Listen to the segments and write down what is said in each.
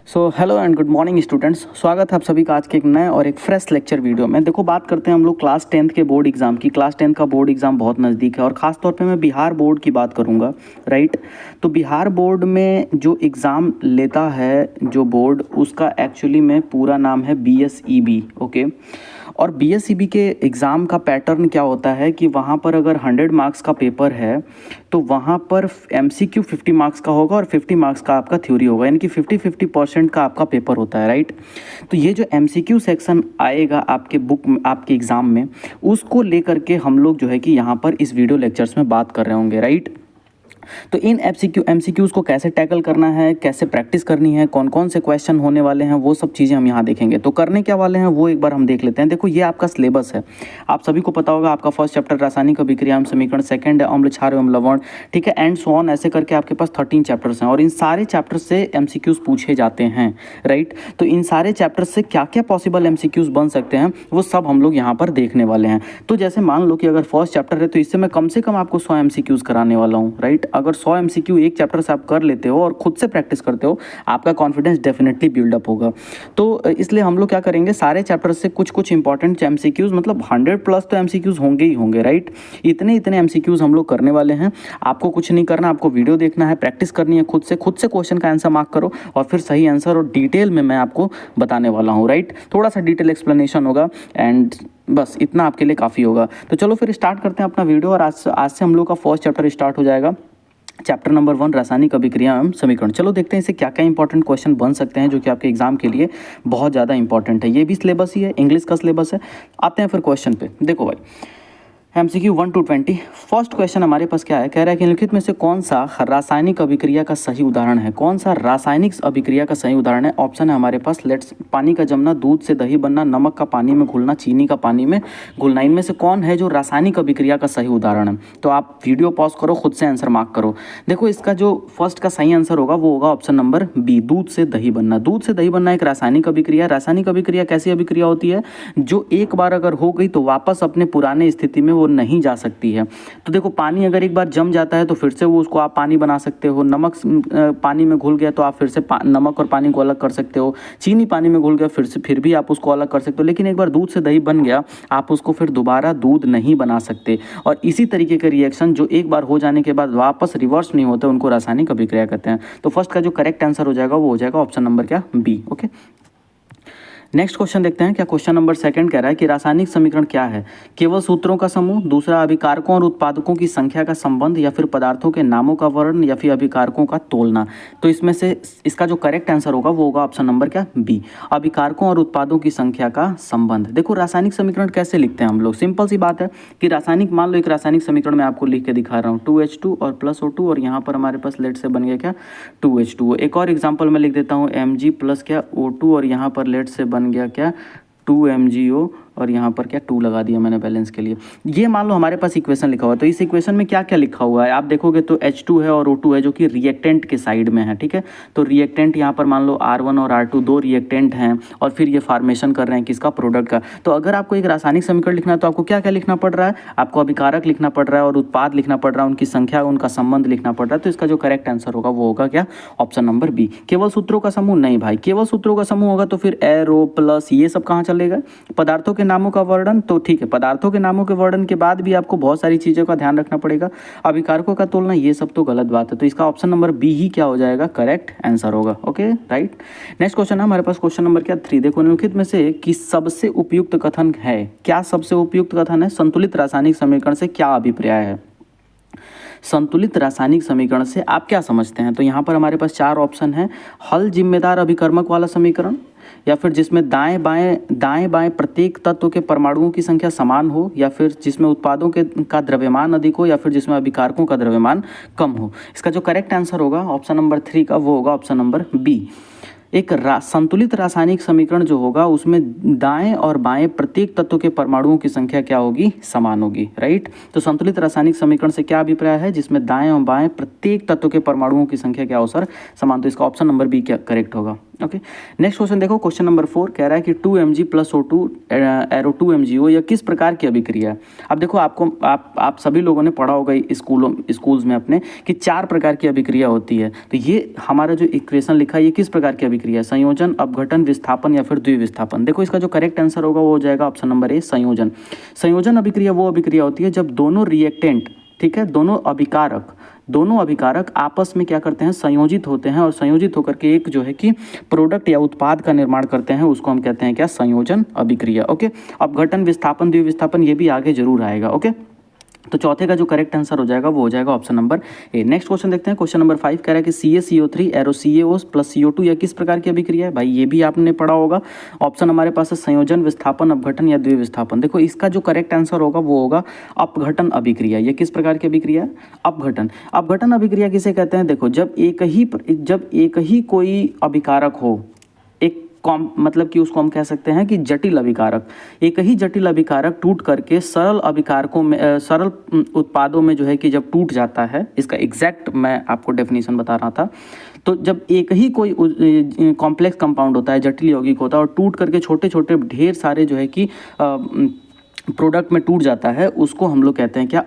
So hello and good morning students, स्वागत है आप सभी का आज के एक नए और एक फ्रेश लेक्चर वीडियो में। देखो, बात करते हैं हम लोग क्लास 10th के बोर्ड एग्जाम की। क्लास 10th का बोर्ड एग्जाम बहुत नज़दीक है और ख़ास तौर पे मैं बिहार बोर्ड की बात करूँगा, राइट। तो बिहार बोर्ड में जो एग्ज़ाम लेता है जो बोर्ड, उसका एक्चुअली में पूरा नाम है BSEB, ओके। और BSEB के एग्ज़ाम का पैटर्न क्या होता है कि वहाँ पर अगर 100 मार्क्स का पेपर है तो वहाँ पर MCQ 50 मार्क्स का होगा और 50 मार्क्स का आपका थ्योरी होगा, यानी कि 50-50% का आपका पेपर होता है, राइट। तो ये जो MCQ सेक्शन आएगा आपके बुक में, आपके एग्ज़ाम में, उसको लेकर के हम लोग जो है कि यहाँ पर इस वीडियो लेक्चर्स में बात कर रहे होंगे, राइट। तो इन MCQs को कैसे टैकल करना है, कैसे प्रैक्टिस करनी है, कौन कौन से क्वेश्चन होने वाले हैं, वो सब चीज़ें हम यहाँ देखेंगे। तो करने क्या वाले हैं वो एक बार हम देख लेते हैं। देखो, ये आपका सिलेबस है, आप सभी को पता होगा। आपका फर्स्ट चैप्टर रासायनिक अभिक्रिया एवं समीकरण, सेकंड है अम्ल क्षार एवं लवण, ठीक है, एंड सो ऑन, ऐसे करके आपके पास 13 चैप्टर्स हैं और इन सारे चैप्टर्स से MCQs पूछे जाते हैं, राइट। तो इन सारे चैप्टर्स से क्या क्या पॉसिबल MCQs बन सकते हैं वो सब हम लोग यहाँ पर देखने वाले हैं। तो जैसे मान लो कि अगर फर्स्ट चैप्टर है तो इससे मैं कम से कम आपको 100 MCQs कराने वाला हूँ, राइट। अगर 100 MCQ एक चैप्टर से आप कर लेते हो और खुद से प्रैक्टिस करते हो, आपका कॉन्फिडेंस डेफिनेटली बिल्डअप होगा। तो इसलिए हम लोग क्या करेंगे, सारे चैप्टर से कुछ कुछ इंपॉर्टेंट MCQs, मतलब 100+ तो MCQs होंगे ही होंगे, राइट। इतने MCQs हम लोग करने वाले हैं। आपको कुछ नहीं करना, आपको वीडियो देखना है, प्रैक्टिस करनी है, खुद से क्वेश्चन का आंसर मार्क करो और फिर सही आंसर और डिटेल में मैं आपको बताने वाला हूँ, राइट। थोड़ा सा डिटेल एक्सप्लेनेशन होगा एंड बस इतना आपके लिए काफ़ी होगा। तो चलो फिर स्टार्ट करते हैं अपना वीडियो और आज से हम लोग का फर्स्ट चैप्टर स्टार्ट हो जाएगा। चैप्टर नंबर 1, रासायनिक अभिक्रिया एवं समीकरण। चलो देखते हैं इसे क्या क्या इंपॉर्टेंट क्वेश्चन बन सकते हैं जो कि आपके एग्जाम के लिए बहुत ज़्यादा इंपॉर्टेंट है। ये भी सिलेबस ही है, इंग्लिश का सिलेबस है। आते हैं फिर क्वेश्चन पे। देखो भाई, MCQ 1 to 20। फर्स्ट क्वेश्चन हमारे पास क्या है, कह रहा है कि निम्नलिखित में से कौन सा रासायनिक अभिक्रिया का सही उदाहरण है। कौन सा रासायनिक अभिक्रिया का सही उदाहरण है। ऑप्शन है हमारे पास, लेट्स, पानी का जमना, दूध से दही बनना, नमक का पानी में घुलना, चीनी का पानी में घुलना। इनमें से कौन है जो रासायनिक अभिक्रिया का सही उदाहरण है। तो आप वीडियो पॉज करो, खुद से आंसर मार्क करो। देखो, इसका जो फर्स्ट का सही आंसर होगा वो होगा ऑप्शन नंबर B, दूध से दही बनना। दूध से दही बनना एक रासायनिक अभिक्रिया। रासायनिक अभिक्रिया कैसी अभिक्रिया होती है, जो एक बार अगर हो गई तो वापस अपने पुराने स्थिति में वो नहीं जा सकती है। तो देखो, पानी अगर एक बार जम जाता है तो फिर से वो उसको आप पानी बना सकते हो। नमक पानी में घुल गया तो आप फिर से नमक और पानी को अलग कर सकते हो। चीनी पानी में घुल गया फिर भी आप उसको अलग कर सकते हो। लेकिन एक बार दूध से दही बन गया, आप उसको फिर दोबारा दूध नहीं बना सकते। और इसी तरीके के रिएक्शन जो एक बार हो जाने के बाद वापस रिवर्स नहीं होते, उनको रासायनिक अभिक्रिया कहते हैं। तो फर्स्ट का जो करेक्ट आंसर हो जाएगा वो हो जाएगा ऑप्शन नंबर क्या, B, ओके। नेक्स्ट क्वेश्चन देखते हैं। क्या क्वेश्चन नंबर 2 कह रहा है कि रासायनिक समीकरण क्या है। केवल सूत्रों का समूह, दूसरा अभिकारकों और उत्पादकों की संख्या का संबंध, या फिर पदार्थों के नामों का वर्ण, या फिर अभिकारकों का तोलना। तो इसमें से इसका जो करेक्ट आंसर होगा वो होगा ऑप्शन नंबर क्या, B, अभिकारकों और उत्पादों की संख्या का संबंध। देखो, रासायनिक समीकरण कैसे लिखते हैं हम लोग, सिंपल सी बात है कि रासायनिक, मान लो एक रासायनिक समीकरण मैं आपको लिख के दिखा रहा हूँ, 2H2 और +O2 और यहाँ पर हमारे पास लेट से बन गया क्या, 2H2। एक और एग्जाम्पल मैं लिख देता हूँ, Mg प्लस क्या O2 और यहाँ पर लेट से बन गया क्या, 2MgO और यहाँ पर क्या 2 लगा दिया मैंने बैलेंस के लिए। ये मान लो हमारे पास इक्वेशन लिखा हुआ है। तो इस इक्वेशन में क्या क्या लिखा हुआ है आप देखोगे तो H2 है और O2 है जो कि रिएक्टेंट के साइड में है, ठीक है। तो रिएक्टेंट यहाँ पर मान लो R1 और R2 दो रिएक्टेंट हैं और फिर ये फॉर्मेशन कर रहे हैं किसका, प्रोडक्ट का। तो अगर आपको एक रासायनिक समीकरण लिखना है तो आपको क्या क्या लिखना पड़ रहा है, आपको अभिकारक लिखना पड़ रहा है और उत्पाद लिखना पड़ रहा है, उनकी संख्या, उनका संबंध लिखना पड़ रहा है। तो इसका जो करेक्ट आंसर होगा वो होगा क्या, ऑप्शन नंबर B। केवल सूत्रों का समूह, नहीं भाई, केवल सूत्रों का समूह होगा तो फिर एरो प्लस ये सब कहाँ चलेगा। पदार्थों के नामों का वर्णन, तो ठीक है, पदार्थों के नामों के वर्णन के बाद भी आपको बहुत सारी चीज़ों का ध्यान रखना पड़ेगा। अभिकारकों का तोलना, ये सब तो गलत बात है। तो इसका ऑप्शन नंबर B ही क्या हो जाएगा, करेक्ट आंसर होगा, ओके, राइट। नेक्स्ट क्वेश्चन है हमारे पास, क्वेश्चन नंबर क्या, 3। देखो, निम्नलिखित में से कि सबसे उपयुक्त कथन है। क्या सबसे उपयुक्त कथन है, संतुलित रासायनिक समीकरण से क्या अभिप्राय है। संतुलित रासायनिक समीकरण से आप क्या समझते हैं। तो यहाँ पर हमारे पास 4 ऑप्शन है। हल जिम्मेदार अभिकर्मक वाला समीकरण, या फिर जिसमें दाएं बाएं प्रत्येक तत्व के परमाणुओं की संख्या समान हो, या फिर जिसमें उत्पादों का द्रव्यमान अधिक हो, या फिर जिसमें अभिकारकों का द्रव्यमान कम हो। इसका जो करेक्ट आंसर होगा ऑप्शन नंबर 3 का वो होगा ऑप्शन नंबर B। एक संतुलित रासायनिक समीकरण जो होगा उसमें दाएं और बाएं प्रत्येक तत्व के परमाणुओं की संख्या क्या होगी, समान होगी, राइट। तो संतुलित रासायनिक समीकरण से क्या अभिप्राय है, जिसमें दाएं और बाएं प्रत्येक तत्व के परमाणुओं की संख्या क्या हो सर, समान। तो इसका ऑप्शन नंबर B क्या करेक्ट होगा। ओके। नेक्स्ट क्वेश्चन देखो, क्वेश्चन नंबर 4 कह रहा है कि 2 mg plus O2 arrow 2 MgO यह किस प्रकार की अभिक्रिया है। अब देखो आप सभी लोगों ने पढ़ा होगा स्कूल्स में अपने कि 4 प्रकार की अभिक्रिया होती है। तो ये हमारा जो इक्वेशन लिखा है ये किस प्रकार की अभिक्रिया है, संयोजन, अपघटन, विस्थापन या फिर द्विविस्थापन। देखो इसका जो करेक्ट आंसर होगा वो हो जाएगा ऑप्शन नंबर ए, संयोजन। संयोजन अभिक्रिया वो अभिक्रिया होती है जब दोनों रिएक्टेंट, ठीक है, दोनों अभिकारक आपस में क्या करते हैं, संयोजित होते हैं और संयोजित होकर के एक जो है कि प्रोडक्ट या उत्पाद का निर्माण करते हैं, उसको हम कहते हैं क्या, संयोजन अभिक्रिया। ओके। अपघटन, विस्थापन, द्विविस्थापन ये भी आगे जरूर आएगा। ओके। तो चौथे का जो करेक्ट आंसर हो जाएगा वो हो जाएगा option number A. Next question देखते हैं, क्वेश्चन नंबर 5 कह रहा है कि CaCO3 arrow CaO plus CO2 यह किस प्रकार की अभिक्रिया है। भाई ये भी आपने पढ़ा होगा। ऑप्शन हमारे पास है संयोजन, विस्थापन, अपघटन या द्विविस्थापन। देखो इसका जो करेक्ट आंसर होगा वो होगा अपघटन अभिक्रिया। ये किस प्रकार की अभिक्रिया है, अपघटन। अपघटन अभिक्रिया किसे कहते हैं, देखो जब एक ही कोई अभिकारक हो, एक मतलब कि उसको हम कह सकते हैं कि जटिल अभिकारक, एक ही जटिल अभिकारक टूट करके सरल अभिकारकों में, सरल उत्पादों में जो है कि जब टूट जाता है, इसका एग्जैक्ट मैं आपको डेफिनेशन बता रहा था। तो जब एक ही कोई कॉम्प्लेक्स कंपाउंड होता है, जटिल यौगिक होता है और टूट करके छोटे छोटे ढेर सारे जो है कि प्रोडक्ट में टूट जाता है, उसको हम लोग कहते हैं क्या,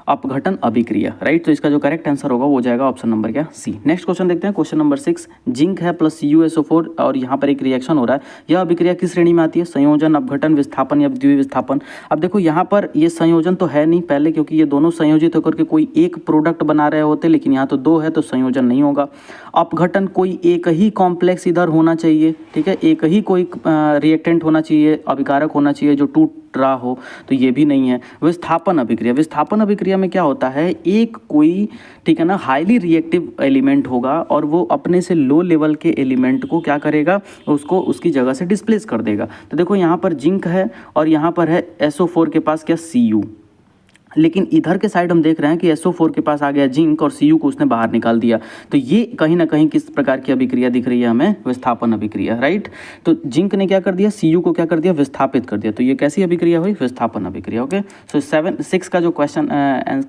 अपघटन अभिक्रिया। राइट। तो इसका जो करेक्ट आंसर होगा वो हो जाएगा ऑप्शन नंबर क्या, सी। नेक्स्ट क्वेश्चन देखते हैं, क्वेश्चन नंबर 6 जिंक है प्लस CuSO4 और यहाँ पर एक रिएक्शन हो रहा है। यह अभिक्रिया किस श्रेणी में आती है, संयोजन, अपघटन, विस्थापन या द्विविस्थापन। अब देखो यहाँ पर ये संयोजन तो है नहीं पहले, क्योंकि ये दोनों संयोजित होकर के कोई एक प्रोडक्ट बना रहे होते, लेकिन यहाँ तो 2 है तो संयोजन नहीं होगा। अपघटन कोई एक ही कॉम्प्लेक्स इधर होना चाहिए, ठीक है, एक ही कोई रिएक्टेंट होना चाहिए, अभिकारक होना चाहिए जो टूट रहा हो, तो ये भी नहीं है। विस्थापन अभिक्रिया में क्या होता है, एक कोई, ठीक है ना, हाईली रिएक्टिव एलिमेंट होगा और वो अपने से लो लेवल के एलिमेंट को क्या करेगा, उसको उसकी जगह से डिस्प्लेस कर देगा। तो देखो यहाँ पर जिंक है और यहाँ पर है SO4 के पास क्या, Cu, लेकिन इधर के साइड हम देख रहे हैं कि SO4 के पास आ गया जिंक और Cu को उसने बाहर निकाल दिया। तो ये कहीं ना कहीं किस प्रकार की अभिक्रिया दिख रही है हमें, विस्थापन अभिक्रिया। राइट। तो जिंक ने क्या कर दिया, Cu को क्या कर दिया, विस्थापित कर दिया। तो ये कैसी अभिक्रिया हुई, विस्थापन अभिक्रिया। ओके। सो 6 का जो क्वेश्चन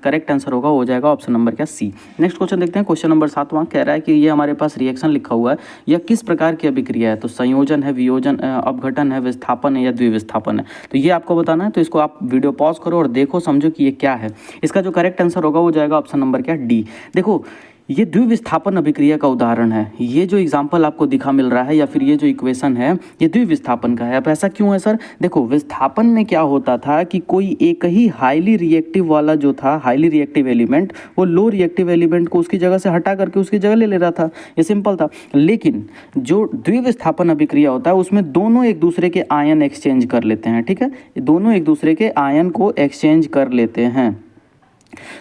करेक्ट आंसर होगा वो हो जाएगा ऑप्शन नंबर क्या, सी। नेक्स्ट क्वेश्चन देखते हैं, क्वेश्चन नंबर 7 कह रहा है कि ये हमारे पास रिएक्शन लिखा हुआ है, यह किस प्रकार की अभिक्रिया है। तो संयोजन है, वियोजन, अपघटन है, विस्थापन है या द्विविस्थापन है। तो ये आपको बताना है। तो इसको आप वीडियो पॉज करो और देखो, समझो कि ये क्या है। इसका जो करेक्ट आंसर होगा वो जाएगा ऑप्शन नंबर क्या, डी। देखो ये द्विविस्थापन अभिक्रिया का उदाहरण है। ये जो एग्जाम्पल आपको दिखा मिल रहा है या फिर ये जो इक्वेशन है ये द्विविस्थापन का है। अब ऐसा क्यों है सर, देखो विस्थापन में क्या होता था कि कोई एक ही हाईली रिएक्टिव वाला जो था, हाईली रिएक्टिव एलिमेंट, वो लो रिएक्टिव एलिमेंट को उसकी जगह से हटा करके उसकी जगह ले रहा था, ये सिंपल था। लेकिन जो द्विविस्थापन अभिक्रिया होता है उसमें दोनों एक दूसरे के आयन एक्सचेंज कर लेते हैं, ठीक है, दोनों एक दूसरे के आयन को एक्सचेंज कर लेते हैं।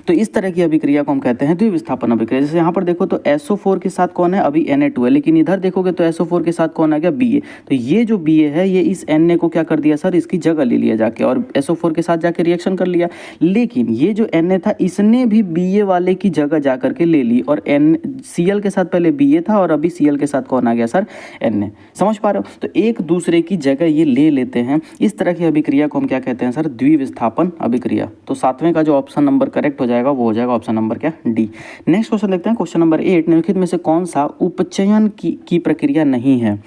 तो इस तरह की अभिक्रिया को हम कहते हैं द्विविस्थापन अभिक्रिया। जैसे यहाँ पर देखो तो SO4 के साथ कौन है, अभी Na2 है, लेकिन इधर देखोगे तो SO4 के साथ कौन आ गया, Ba। तो ये जो Ba है ये इस Na को क्या कर दिया सर, इसकी जगह ले लिया जाके और SO4 के साथ जाके रिएक्शन कर लिया। लेकिन ये जो Na था इसने भी Ba वाले की जगह जा करके ले ली और Cl के साथ पहले Ba था और अभी Cl के साथ कौन आ गया सर, Na। समझ पा रहे हो। तो एक दूसरे की जगह ये ले लेते हैं। इस तरह की अभिक्रिया को हम क्या कहते हैं सर, द्विविस्थापन अभिक्रिया। तो 7वें का जो ऑप्शन नंबर करेक्ट हो जाएगा वो हो जाएगा ऑप्शन नंबर क्या, डी। नेक्स्ट क्वेश्चन देखते हैं, क्वेश्चन नंबर 8 निम्नलिखित में से कौन सा उपचयन की प्रक्रिया नहीं है।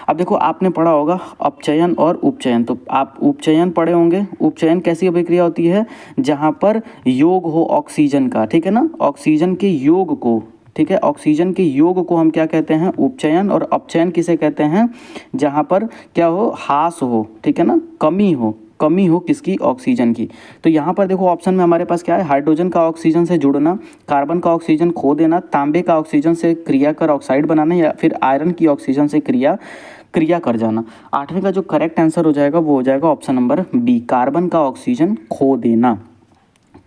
अब देखो आपने पढ़ा होगा अपचयन और उपचयन, तो आप उपचयन पढ़े होंगे। उपचयन कैसी अभिक्रिया होती है, जहां पर योग हो ऑक्सीजन का, ठीक है ना, ऑक्सीजन के योग को, ठीक है, ऑक्सीजन के योग को हम क्या कहते हैं, उपचयन। और अपचयन किसे कहते हैं, जहां पर क्या हो, ह्रास हो, ठीक है ना, कमी हो किसकी, ऑक्सीजन की। तो यहाँ पर देखो ऑप्शन में हमारे पास क्या है, हाइड्रोजन का ऑक्सीजन से जुड़ना, कार्बन का ऑक्सीजन खो देना, तांबे का ऑक्सीजन से क्रिया कर ऑक्साइड बनाना, या फिर आयरन की ऑक्सीजन से क्रिया कर जाना। 8वें का जो करेक्ट आंसर हो जाएगा वो हो जाएगा ऑप्शन नंबर बी, कार्बन का ऑक्सीजन खो देना।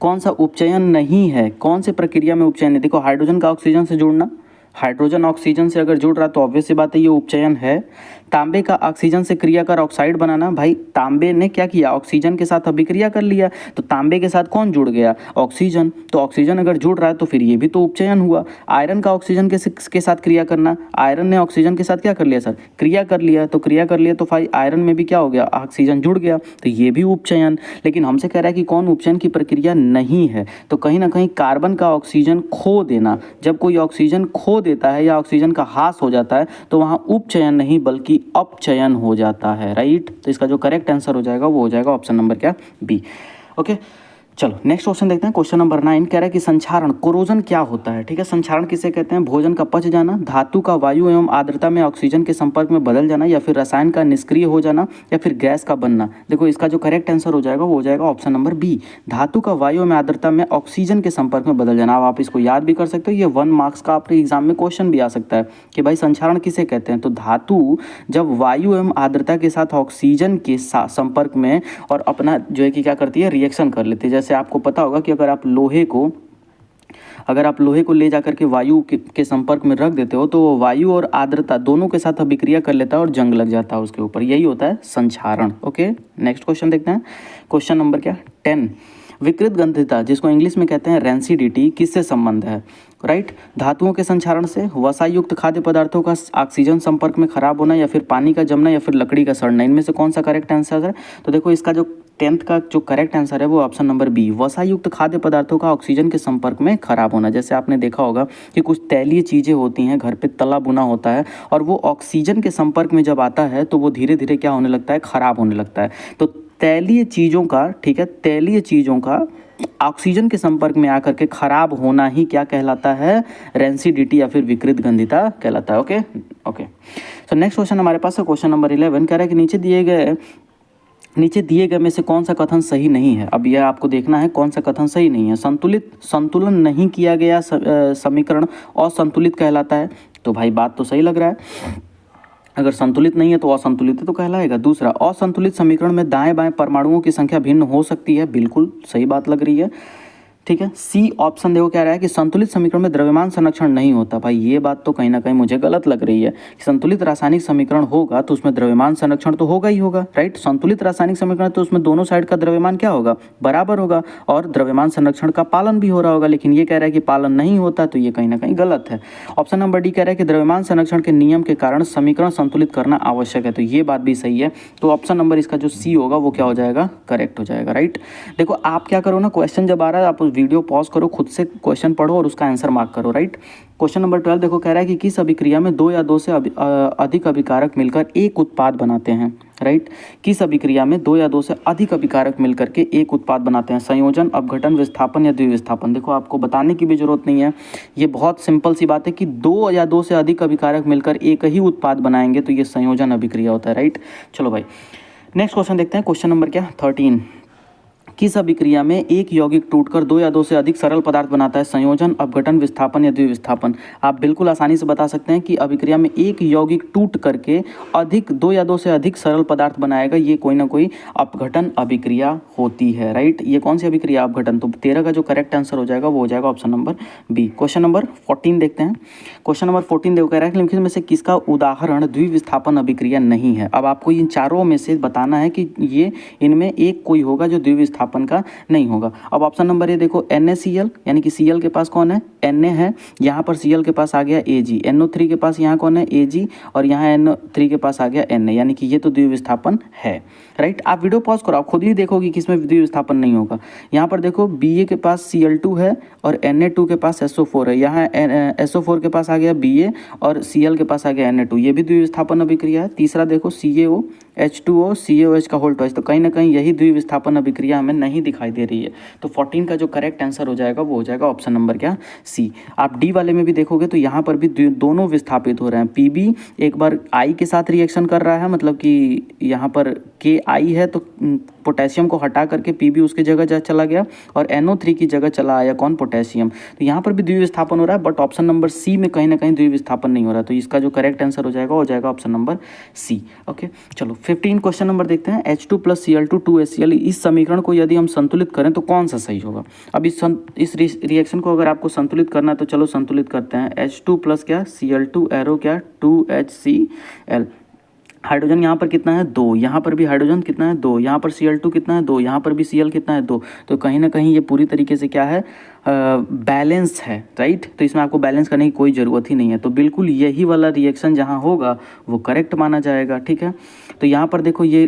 कौन सा उपचयन नहीं है, कौन से प्रक्रिया में उपचयन है, देखो हाइड्रोजन का ऑक्सीजन से जुड़ना, हाइड्रोजन ऑक्सीजन से अगर जुड़ रहा तो ऑब्वियस सी बात है ये उपचयन है। तांबे का ऑक्सीजन से क्रिया कर ऑक्साइड बनाना, भाई तांबे ने क्या किया, ऑक्सीजन के साथ अभिक्रिया कर लिया, तो तांबे के साथ कौन जुड़ गया, ऑक्सीजन। तो ऑक्सीजन अगर जुड़ रहा है तो फिर ये भी तो उपचयन हुआ। आयरन का ऑक्सीजन के साथ क्रिया करना, आयरन ने ऑक्सीजन के साथ क्या कर लिया सर, क्रिया कर लिया, तो क्रिया कर लिया तो भाई आयरन में भी क्या हो गया, ऑक्सीजन जुड़ गया, तो ये भी उपचयन। लेकिन हमसे कह रहा है कि कौन उपचयन की प्रक्रिया नहीं है, तो कहीं ना कहीं कार्बन का ऑक्सीजन खो देना, जब कोई ऑक्सीजन खो देता है या ऑक्सीजन का ह्रास हो जाता है तो वहाँ उपचयन नहीं बल्कि अपचयन हो जाता है, राइट। तो इसका जो करेक्ट आंसर हो जाएगा वो हो जाएगा ऑप्शन नंबर क्या, बी। ओके, चलो नेक्स्ट क्वेश्चन देखते हैं। क्वेश्चन नंबर 9 कह रहा है कि संक्षारण कोरोजन क्या होता है। ठीक है, संक्षारण किसे कहते हैं? भोजन का पच जाना, धातु का वायु एवं आर्द्रता में ऑक्सीजन के संपर्क में बदल जाना, या फिर रसायन का निष्क्रिय हो जाना, या फिर गैस का बनना। देखो इसका जो करेक्ट आंसर हो जाएगा वो हो जाएगा ऑप्शन नंबर बी, धातु का वायु में आर्द्रता में ऑक्सीजन के संपर्क में बदल जाना। अब आप इसको याद भी कर सकते हो, ये 1 मार्क्स का आपके एग्जाम में क्वेश्चन भी आ सकता है कि भाई संक्षारण किसे कहते हैं। तो धातु जब वायु एवं आर्द्रता के साथ ऑक्सीजन के संपर्क में और अपना जो है कि क्या करती है, रिएक्शन कर लेती है। जैसे आपको पता होगा कि अगर आप लोहे को ले जाकर के वायु के संपर्क में रख देते हो तो वायु और आर्द्रता दोनों के साथ अभिक्रिया कर लेता है और जंग लग जाता है उसके ऊपर। यही होता है संक्षारण। ओके, नेक्स्ट क्वेश्चन देखते हैं। क्वेश्चन नंबर क्या, 10, विकृत गंधिता जिसको इंग्लिश में कहते हैं रेंसिडिटी किससे संबंध है? राइट, धातुओं के संक्षारण से, वसायुक्त खाद्य पदार्थों का ऑक्सीजन संपर्क में खराब होना, या फिर पानी का जमना, या फिर लकड़ी का सड़ना। इनमें से कौन सा करेक्ट आंसर है? तो देखो इसका जो 10th का जो करेक्ट आंसर है वो ऑप्शन नंबर बी, वसायुक्त खाद्य पदार्थों का ऑक्सीजन के संपर्क में खराब होना। जैसे आपने देखा होगा कि कुछ तैलीय चीज़ें होती हैं, घर पे तला बुना होता है और वो ऑक्सीजन के संपर्क में जब आता है तो वो धीरे धीरे क्या होने लगता है, खराब होने लगता है। तो तैलीय चीज़ों का, ठीक है, तैलीय चीज़ों का ऑक्सीजन के संपर्क में आकर के खराब होना ही क्या कहलाता है, रेंसिडिटी या फिर विकृत गंधिता कहलाता है। Okay okay, so next question हमारे पास है क्वेश्चन नंबर 11, कह रहा है कि नीचे दिए गए में से कौन सा कथन सही नहीं है। अब यह आपको देखना है कौन सा कथन सही नहीं है। संतुलन नहीं किया गया समीकरण असंतुलित कहलाता है। तो भाई बात तो सही लग रहा है, अगर संतुलित नहीं है तो असंतुलित तो कहलाएगा। दूसरा, असंतुलित समीकरण में दाएं बाएं परमाणुओं की संख्या भिन्न हो सकती है, बिल्कुल सही बात लग रही है। ठीक है, सी ऑप्शन देखो क्या रहा है कि संतुलित समीकरण में द्रव्यमान संरक्षण नहीं होता। भाई ये बात तो कहीं ना कहीं मुझे गलत लग रही है कि संतुलित रासायनिक समीकरण होगा तो उसमें द्रव्यमान संरक्षण तो होगा ही होगा, राइट। संतुलित रासायनिक समीकरण तो उसमें दोनों साइड का द्रव्यमान क्या होगा, बराबर होगा और द्रव्यमान संरक्षण का पालन भी हो रहा होगा। लेकिन ये कह रहा है कि पालन नहीं होता, तो ये कहीं ना कहीं गलत है। ऑप्शन नंबर डी कह रहा है कि द्रव्यमान संरक्षण के नियम के कारण समीकरण संतुलित करना आवश्यक है, तो ये बात भी सही है। तो ऑप्शन नंबर इसका जो सी होगा वो क्या हो जाएगा, करेक्ट हो जाएगा, राइट। देखो आप क्या करो ना, क्वेश्चन जब आ रहा है आप वीडियो पॉज करो, खुद से क्वेश्चन पढ़ो और उसका आंसर मार्क करो, राइट। क्वेश्चन नंबर 12 देखो कह रहा है कि किस अभिक्रिया में 2 या 2 से अधिक अभिकारक मिलकर एक उत्पाद बनाते हैं, राइट। किस अभिक्रिया में 2 या 2 से अधिक अभिकारक मिलकर के एक उत्पाद बनाते हैं? संयोजन, अपघटन, विस्थापन या द्विविस्थापन। देखो आपको बताने की भी जरूरत नहीं है, ये बहुत सिंपल सी बात है कि 2 या 2 से अधिक अभिकारक मिलकर एक ही उत्पाद बनाएंगे तो ये संयोजन अभिक्रिया होता है, राइट। चलो भाई नेक्स्ट क्वेश्चन देखते हैं। क्वेश्चन नंबर क्या, 13, किस अभिक्रिया में एक यौगिक टूटकर 2 या 2 से अधिक सरल पदार्थ बनाता है? संयोजन, अपघटन, विस्थापन या द्विविस्थापन। आप बिल्कुल आसानी से बता सकते हैं कि अभिक्रिया में एक यौगिक टूट करके 2 या 2 से अधिक सरल पदार्थ बनाएगा, ये कोई ना कोई अपघटन अभिक्रिया होती है, राइट। ये कौन सी अभिक्रिया, अपघटन। तो 13 का जो करेक्ट आंसर हो जाएगा वो हो जाएगा option number B. Question number 14 देखते हैं। क्वेश्चन नंबर 14 देखो कह रहा है कि निम्नलिखित में से किसका उदाहरण द्विविस्थापन अभिक्रिया नहीं है। अब आपको इन चारों में से बताना है कि ये इनमें एक कोई होगा जो द्विविस्थापन का नहीं होगा। अब ऑप्शन नंबर ए देखो, NaCl, यानी कि Cl के पास कौन है, Na है, यहाँ पर Cl के पास आ गया Ag, NO3 के पास यहाँ कौन है, Ag, और यहाँ NO3 के पास आ गया Na, यानी कि ये तो द्विविस्थापन है, राइट। आप वीडियो पॉज करो, आप खुद ही देखोगे कि इसमें द्विविस्थापन नहीं होगा। यहाँ पर देखो Ba के पास Cl2 है और Na2 के पास SO4 है, यहाँ SO4 के पास आ गया Ba और Cl के पास आ गया Na2, ये भी द्विविस्थापन अभिक्रिया है। तीसरा देखो CaO H2O CaOH का होल ट्वाइस, तो कहीं ना कहीं यही द्विविस्थापन अभिक्रिया हमें नहीं दिखाई दे रही है। तो 14 का जो करेक्ट आंसर हो जाएगा वो हो जाएगा ऑप्शन नंबर क्या, सी। आप डी वाले में भी देखोगे तो यहाँ पर भी दोनों विस्थापित हो रहे हैं। Pb एक बार I के साथ रिएक्शन कर रहा है, मतलब कि यहाँ पर KI है तो पोटेशियम को हटा करके Pb उसकी जगह चला गया और NO3 की जगह चला आया कौन, पोटेशियम। तो यहाँ पर भी द्विविस्थापन हो रहा है, बट ऑप्शन नंबर सी में कहीं ना कहीं द्विविस्थापन नहीं हो रहा। तो इसका जो करेक्ट आंसर हो जाएगा ऑप्शन नंबर सी। ओके, चलो 15 क्वेश्चन नंबर देखते हैं। H2 + Cl2 2HCl, इस समीकरण को यदि हम संतुलित करें तो कौन सा सही होगा? अब इस रिएक्शन को अगर आपको संतुलित करना है तो चलो संतुलित करते हैं। H2 + क्या, Cl2 एरो क्या 2HCl। हाइड्रोजन यहाँ पर कितना है, 2, यहाँ पर भी हाइड्रोजन कितना है, 2, यहाँ पर Cl2 कितना है, 2, यहाँ पर भी Cl कितना है, 2। तो कहीं ना कहीं ये पूरी तरीके से क्या है, बैलेंस है, राइट। तो इसमें आपको बैलेंस करने की कोई ज़रूरत ही नहीं है, तो बिल्कुल यही वाला रिएक्शन जहाँ होगा वो करेक्ट माना जाएगा, ठीक है। तो यहाँ पर देखो ये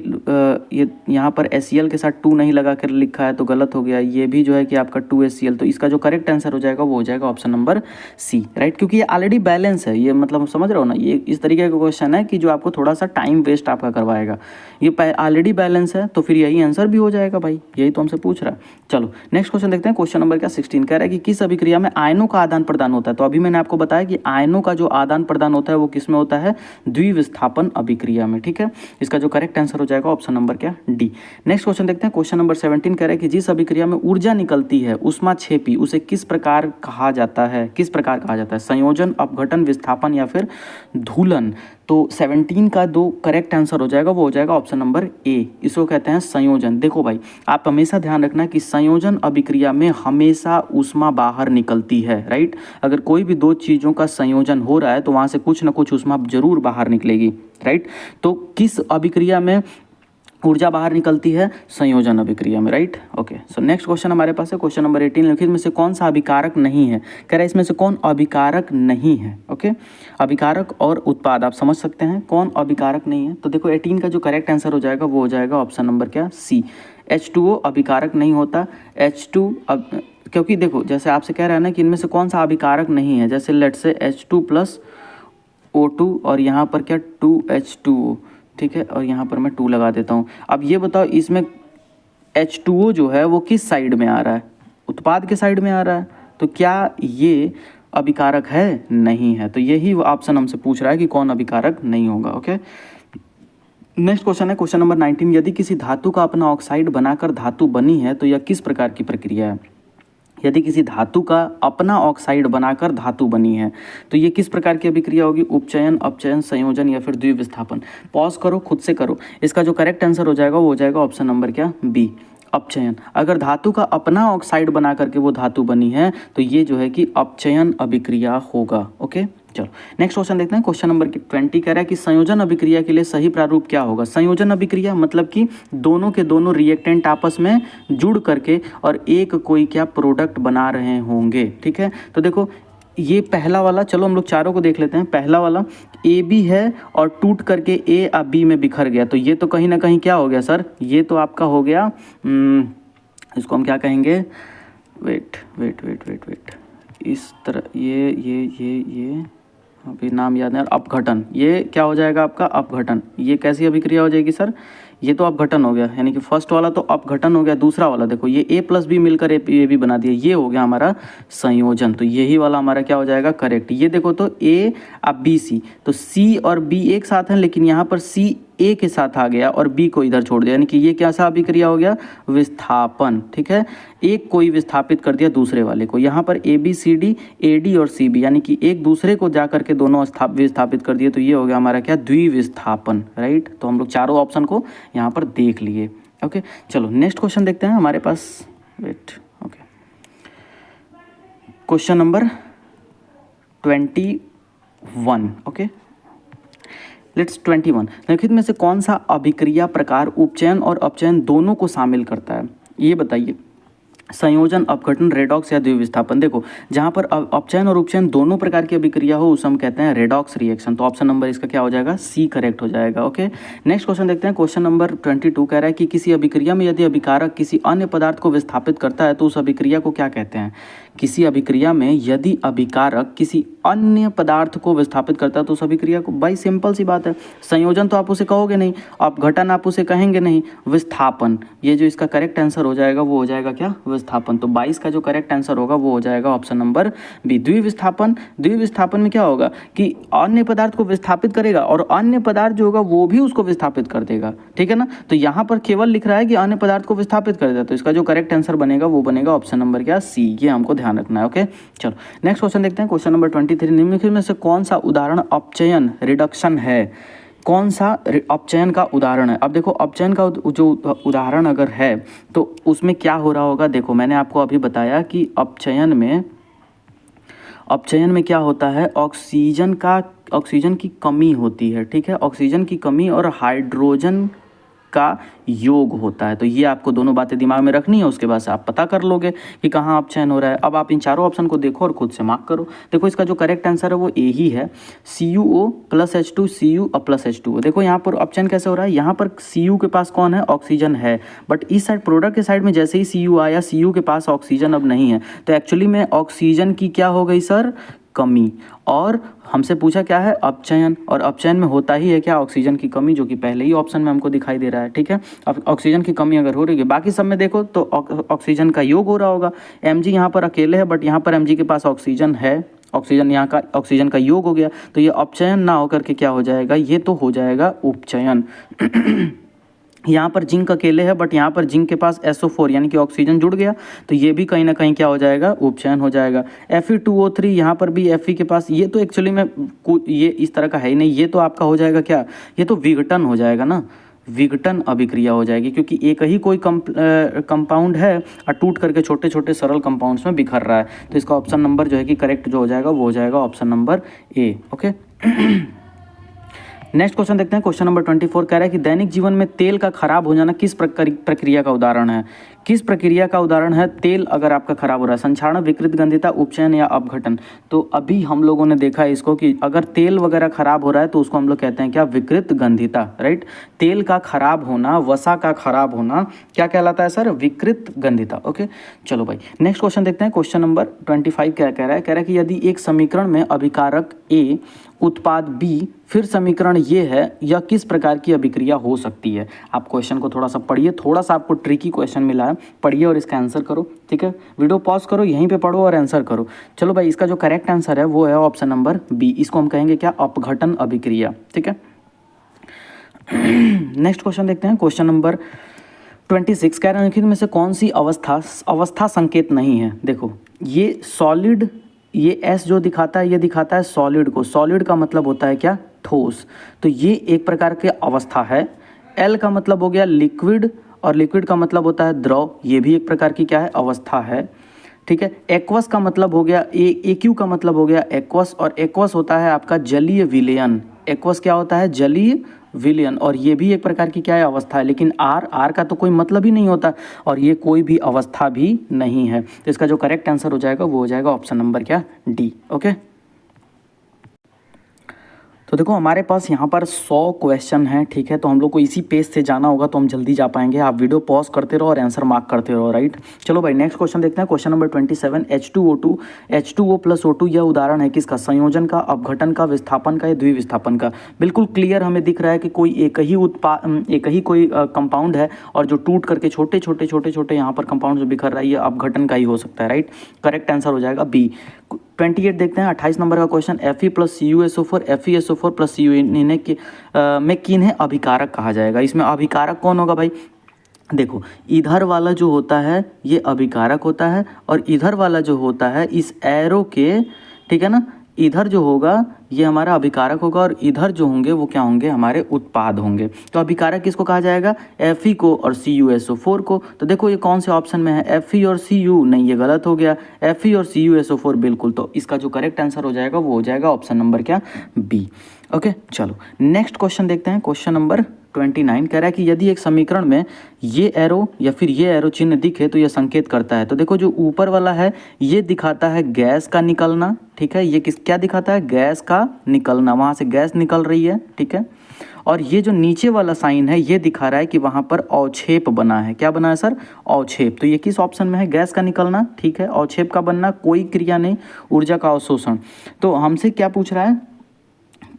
यहाँ पर HCl के साथ 2 नहीं लगा कर लिखा है तो गलत हो गया। ये भी जो है कि आपका 2HCl, तो इसका जो करेक्ट आंसर हो जाएगा वो हो जाएगा ऑप्शन नंबर सी, राइट। क्योंकि ये ऑलरेडी बैलेंस है, ये मतलब समझ रहे हो ना, ये इस तरीके का क्वेश्चन है कि जो आपको थोड़ा सा टाइम वेस्ट आपका करवाएगा। ये ऑलरेडी बैलेंस है तो फिर यही आंसर भी हो जाएगा भाई, यही तो हमसे पूछ रहा है। चलो नेक्स्ट क्वेश्चन देखते हैं। क्वेश्चन नंबर क्या 16 कह रहा है कि किस अभिक्रिया में आयनों का आदान प्रदान होता है। तो अभी मैंने आपको बताया कि आयनों का जो आदान प्रदान होता है वो किस में होता है, द्विविस्थापन अभिक्रिया में, ठीक है। इसका जो करेक्ट आंसर हो जाएगा ऑप्शन नंबर क्या, डी। नेक्स्ट क्वेश्चन देखते हैं। क्वेश्चन नंबर 17 कह रहा है कि जिस अभिक्रिया में ऊर्जा निकलती है ऊष्माक्षेपी, उसे किस प्रकार कहा जाता है, किस प्रकार कहा जाता है, संयोजन, अपघटन, विस्थापन या फिर धूलन। तो 17 का दो करेक्ट आंसर हो जाएगा वो हो जाएगा ऑप्शन नंबर ए, इसको कहते हैं संयोजन। देखो भाई आप हमेशा ध्यान रखना कि संयोजन अभिक्रिया में हमेशा ऊष्मा बाहर निकलती है, राइट। अगर कोई भी दो चीज़ों का संयोजन हो रहा है तो वहाँ से कुछ ना कुछ ऊष्मा जरूर बाहर निकलेगी, राइट। तो किस अभिक्रिया में ऊर्जा बाहर निकलती है, संयोजन अभिक्रिया में, right. Okay, so next question हमारे पास है क्वेश्चन नंबर 18। निम्नलिखित में से कौन सा अभिकारक नहीं है, कह रहा है इसमें से कौन अभिकारक नहीं है। ओके, अभिकारक और उत्पाद आप समझ सकते हैं कौन अभिकारक नहीं है। तो देखो 18 का जो करेक्ट आंसर हो जाएगा वो हो जाएगा ऑप्शन नंबर क्या, सी, H2O अभिकारक नहीं होता। H2 क्योंकि देखो जैसे आपसे कह रहा है ना कि इनमें से कौन सा अभिकारक नहीं है, जैसे लेट से H2 + O2 और यहाँ पर क्या 2H2O, ठीक है, और यहाँ पर मैं 2 लगा देता हूँ। अब ये बताओ इसमें H2O जो है वो किस साइड में आ रहा है, उत्पाद के साइड में आ रहा है, तो क्या ये अभिकारक है, नहीं है। तो यही ऑप्शन हमसे पूछ रहा है कि कौन अभिकारक नहीं होगा। ओके, नेक्स्ट क्वेश्चन है क्वेश्चन नंबर 19। यदि किसी धातु का अपना ऑक्साइड बनाकर धातु बनी है तो यह किस प्रकार की प्रक्रिया है। यदि किसी धातु का अपना ऑक्साइड बनाकर धातु बनी है तो ये किस प्रकार की अभिक्रिया होगी, उपचयन, अपचयन, संयोजन या फिर द्विविस्थापन। पॉज करो, खुद से करो। इसका जो करेक्ट आंसर हो जाएगा वो हो जाएगा ऑप्शन नंबर क्या, बी, अपचयन। अगर धातु का अपना ऑक्साइड बना करके वो धातु बनी है तो ये जो है कि अपचयन अभिक्रिया होगा। ओके, चलो नेक्स्ट क्वेश्चन देखते हैं। क्वेश्चन नंबर 20 कह रहा है कि संयोजन अभिक्रिया के लिए सही प्रारूप क्या होगा। संयोजन अभिक्रिया मतलब कि दोनों के दोनों रिएक्टेंट आपस में जुड़ करके और एक कोई क्या प्रोडक्ट बना रहे होंगे, ठीक है। तो देखो ये पहला वाला, चलो हम लोग चारों को देख लेते हैं। पहला वाला AB है और टूट करके A और B में बिखर गया, तो ये तो कहीं ना कहीं क्या हो गया सर, ये तो आपका हो गया, इसको हम क्या कहेंगे, wait wait wait wait wait, इस तरह ये अभी नाम याद नहीं, अपघटन। ये क्या हो जाएगा आपका, अपघटन। ये कैसी अभिक्रिया हो जाएगी सर, ये तो अपघटन हो गया, यानी कि फर्स्ट वाला तो अपघटन हो गया। दूसरा वाला देखो ये A + B मिलकर ए बी बना दिया, ये हो गया हमारा संयोजन। तो यही वाला हमारा क्या हो जाएगा, करेक्ट। ये देखो तो A और B C, तो C और B एक साथ हैं लेकिन यहाँ पर C A के साथ आ गया और B को इधर छोड़ दिया, यानी कि ये कैसा अभिक्रिया हो गया, विस्थापन, ठीक है। एक कोई विस्थापित कर दिया दूसरे वाले को, यहाँ पर ABCD AD और CB यानी कि एक दूसरे को जा करके दोनों विस्थापित कर दिए, तो ये हो गया हमारा क्या, द्विविस्थापन, राइट। तो हम लोग चारों ऑप्शन को यहाँ पर देख लिए। ओके, चलो नेक्स्ट क्वेश्चन देखते हैं हमारे पास, wait. Okay, question number 21। Okay, let's 21। निम्नलिखित में से कौन सा अभिक्रिया प्रकार उपचयन और अपचयन दोनों को शामिल करता है, ये बताइए। संयोजन, अपघटन, रेडॉक्स या द्विविस्थापन। देखो जहाँ पर अपचयन और उपचयन दोनों प्रकार की अभिक्रिया हो उसे हम कहते हैं रेडॉक्स रिएक्शन। तो ऑप्शन नंबर इसका क्या हो जाएगा, सी करेक्ट हो जाएगा। ओके, नेक्स्ट क्वेश्चन देखते हैं। क्वेश्चन नंबर 22 कह रहा है कि किसी अभिक्रिया में यदि अभिकारक किसी अन्य पदार्थ को विस्थापित करता है तो उस अभिक्रिया को क्या कहते हैं। किसी अभिक्रिया में यदि अभिकारक किसी अन्य पदार्थ को विस्थापित करता है तो उस अभिक्रिया को, भाई सिंपल सी बात है, संयोजन तो आप उसे कहोगे नहीं, अपघटन आप उसे कहेंगे नहीं, विस्थापन, ये जो इसका करेक्ट आंसर हो जाएगा वो हो जाएगा क्या, विस्थापन। तो 22 का जो करेक्ट आंसर होगा वो हो जाएगा ऑप्शन नंबर बी, द्विविस्थापन। द्विविस्थापन में क्या होगा कि अन्य पदार्थ को विस्थापित करेगा और अन्य पदार्थ जो होगा वो भी उसको विस्थापित कर देगा, ठीक है ना। तो यहाँ पर केवल लिख रहा है कि अन्य पदार्थ को विस्थापित कर देगा, तो इसका जो करेक्ट आंसर बनेगा वो बनेगा ऑप्शन नंबर क्या, सी। ये हमको ध्यान रखना है। ओके, चलो नेक्स्ट क्वेश्चन देखते हैं। Question number 23। निम्नलिखित में से कौन सा उदाहरण अपचयन रिडक्शन है, कौन सा अपचयन का उदाहरण है। अब देखो अपचयन का जो उदाहरण अगर है तो उसमें क्या हो रहा होगा, देखो मैंने आपको अभी बताया कि अपचयन में क्या होता है, ऑक्सीजन की कमी होती है, ठीक है। ऑक्सीजन की कमी और हाइड्रोजन का योग होता है। तो ये आपको दोनों बातें दिमाग में रखनी है, उसके बाद से आप पता कर लोगे कि कहाँ अपचयन हो रहा है। अब आप इन चारों ऑप्शन को देखो और खुद से मार्क करो। देखो इसका जो करेक्ट आंसर है वो ए ही है, CuO + H2 Cu + H2O। देखो यहाँ पर अपचयन कैसे हो रहा है, यहाँ पर Cu के पास कौन है, ऑक्सीजन है, बट इस साइड प्रोडक्ट के साइड में जैसे ही Cu आया, Cu के पास ऑक्सीजन अब नहीं है, तो एक्चुअली में ऑक्सीजन की क्या हो गई सर, कमी। और हमसे पूछा क्या है, अपचयन, और अपचयन में होता ही है क्या, ऑक्सीजन की कमी, जो कि पहले ही ऑप्शन में हमको दिखाई दे रहा है। ठीक है, अब ऑक्सीजन की कमी अगर हो रही है, बाकी सब में देखो तो ऑक्सीजन का योग हो रहा होगा। Mg यहाँ पर अकेले है, बट यहाँ पर Mg के पास ऑक्सीजन है, ऑक्सीजन यहाँ का ऑक्सीजन का योग हो गया, तो ये अपचयन ना होकर के क्या हो जाएगा, ये तो हो जाएगा उपचयन। यहाँ पर जिंक अकेले है, बट यहाँ पर जिंक के पास SO4 यानी कि ऑक्सीजन जुड़ गया, तो ये भी कहीं ना कहीं क्या हो जाएगा, उपचयन हो जाएगा। Fe2O3 यहाँ पर भी Fe के पास, ये तो एक्चुअली में ये इस तरह का है ही नहीं, ये तो आपका हो जाएगा क्या, ये तो विघटन हो जाएगा ना, विघटन अभिक्रिया हो जाएगी, क्योंकि एक ही कोई कंपाउंड है और टूट करके छोटे छोटे सरल कंपाउंड्स में बिखर रहा है। तो इसका ऑप्शन नंबर जो है कि करेक्ट जो हो जाएगा वो हो जाएगा option number A. Okay, next question देखते हैं। क्वेश्चन नंबर 24 कह रहा है कि दैनिक जीवन में तेल का खराब हो जाना किस प्रक्रिया का उदाहरण है। किस प्रक्रिया का उदाहरण है तेल अगर आपका खराब हो रहा है, संक्षारण, विकृत गंधिता, उपचयन या अपघटन। तो अभी हम लोगों ने देखा है इसको कि अगर तेल वगैरह खराब हो रहा है तो उसको हम लोग कहते हैं क्या, विकृत गंधिता, राइट। तेल का खराब होना, वसा का खराब होना क्या कहलाता है सर, विकृत गंधिता। ओके, चलो भाई नेक्स्ट क्वेश्चन देखते हैं। क्वेश्चन नंबर 25 क्या कह रहा है, कह रहा है कि यदि एक समीकरण में अभिकारक ए उत्पाद बी फिर समीकरण ये है, या किस प्रकार की अभिक्रिया हो सकती है। आप क्वेश्चन को थोड़ा सा पढ़िए, थोड़ा सा आपको ट्रिकी क्वेश्चन मिला है, पढ़िए और इसका आंसर करो। ठीक है, वीडियो पॉज करो, यहीं पे पढ़ो और आंसर करो। चलो भाई, इसका जो करेक्ट आंसर है वो है ऑप्शन नंबर बी, इसको हम कहेंगे क्या, अपघटन अभिक्रिया। ठीक है, नेक्स्ट क्वेश्चन देखते हैं। क्वेश्चन नंबर 26 कह रहे हैं निम्नलिखित में से कौन सी अवस्था संकेत नहीं है। देखो ये सॉलिड, ये S जो दिखाता है ये दिखाता है सॉलिड को, सॉलिड का मतलब होता है क्या, ठोस, तो ये एक प्रकार की अवस्था है। L का मतलब हो गया लिक्विड, और लिक्विड का मतलब होता है द्रव, ये भी एक प्रकार की क्या है, अवस्था है। ठीक है, एक्वस का मतलब हो गया, AQ का मतलब हो गया एक्वस, और एक्वस होता है आपका जलीय विलयन। एक्वस क्या होता है, जलीय विलयन, और ये भी एक प्रकार की क्या है, अवस्था है। लेकिन आर का तो कोई मतलब ही नहीं होता, और ये कोई भी अवस्था भी नहीं है। तो इसका जो करेक्ट आंसर हो जाएगा वो हो जाएगा ऑप्शन नंबर क्या, डी। ओके, तो देखो हमारे पास यहाँ पर 100 क्वेश्चन हैं। ठीक है, तो हम लोग को इसी पेज से जाना होगा तो हम जल्दी जा पाएंगे। आप वीडियो पॉज करते रहो और आंसर मार्क करते रहो, राइट। चलो भाई नेक्स्ट क्वेश्चन देखते हैं। क्वेश्चन नंबर 27, H2O + O2 यह उदाहरण है किसका, संयोजन का, अपघटन का, विस्थापन का या द्विविस्थापन का। बिल्कुल क्लियर हमें दिख रहा है कि कोई एक ही कोई कंपाउंड है, और जो टूट करके छोटे छोटे यहाँ पर कंपाउंड जो बिखर रहा है ये अपघटन का ही हो सकता है, राइट। करेक्ट आंसर हो जाएगा बी। 28 देखते हैं, 28 नंबर का question, Fe + CuSO4 FeSO4 + Cu में किन्हें अभिकारक कहा जाएगा। इसमें अभिकारक कौन होगा भाई, देखो इधर वाला जो होता है ये अभिकारक होता है, और इधर वाला जो होता है इस एरो के, ठीक है ना, इधर जो होगा ये हमारा अभिकारक होगा, और इधर जो होंगे वो क्या होंगे, हमारे उत्पाद होंगे। तो अभिकारक किसको कहा जाएगा, Fe को और CuSO4 को। तो देखो ये कौन से ऑप्शन में है, Fe और Cu, नहीं ये गलत हो गया, Fe और CuSO4 बिल्कुल। तो इसका जो करेक्ट आंसर हो जाएगा वो हो जाएगा ऑप्शन नंबर क्या, बी। ओके, चलो नेक्स्ट क्वेश्चन देखते हैं। क्वेश्चन नंबर 29 कह रहा है कि यदि एक समीकरण में ये एरो या फिर ये एरो चिन्ह दिखे तो यह संकेत करता है। तो देखो जो ऊपर वाला है ये दिखाता है गैस का निकलना, ठीक है, ये क्या दिखाता है, गैस का निकलना, वहाँ से गैस निकल रही है, ठीक है। और ये जो नीचे वाला साइन है ये दिखा रहा है कि वहाँ पर अवक्षेप बना है। क्या बना है सर, अवक्षेप। तो ये किस ऑप्शन में है, गैस का निकलना, ठीक है, अवक्षेप का बनना, कोई क्रिया नहीं, ऊर्जा का अवशोषण। तो हमसे क्या पूछ रहा है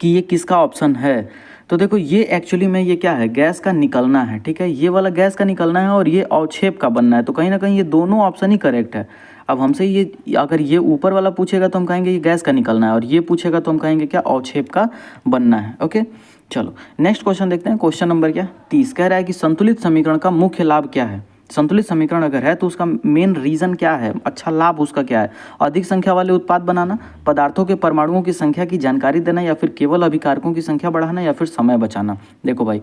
कि ये किसका ऑप्शन है। तो देखो ये एक्चुअली में ये क्या है, गैस का निकलना है, ठीक है, ये वाला गैस का निकलना है और ये अवक्षेप का बनना है। तो कहीं ना कहीं ये दोनों ऑप्शन ही करेक्ट है। अब हमसे ये अगर ये ऊपर वाला पूछेगा तो हम कहेंगे ये गैस का निकलना है, और ये पूछेगा तो हम कहेंगे क्या, अवक्षेप का बनना है। ओके, चलो नेक्स्ट क्वेश्चन देखते हैं। क्वेश्चन नंबर क्या, 30 कह रहा है कि संतुलित समीकरण का मुख्य लाभ क्या है। संतुलित समीकरण अगर है तो उसका मेन रीज़न क्या है, अच्छा लाभ उसका क्या है, अधिक संख्या वाले उत्पाद बनाना, पदार्थों के परमाणुओं की संख्या की जानकारी देना, या फिर केवल अभिकारकों की संख्या बढ़ाना, या फिर समय बचाना। देखो भाई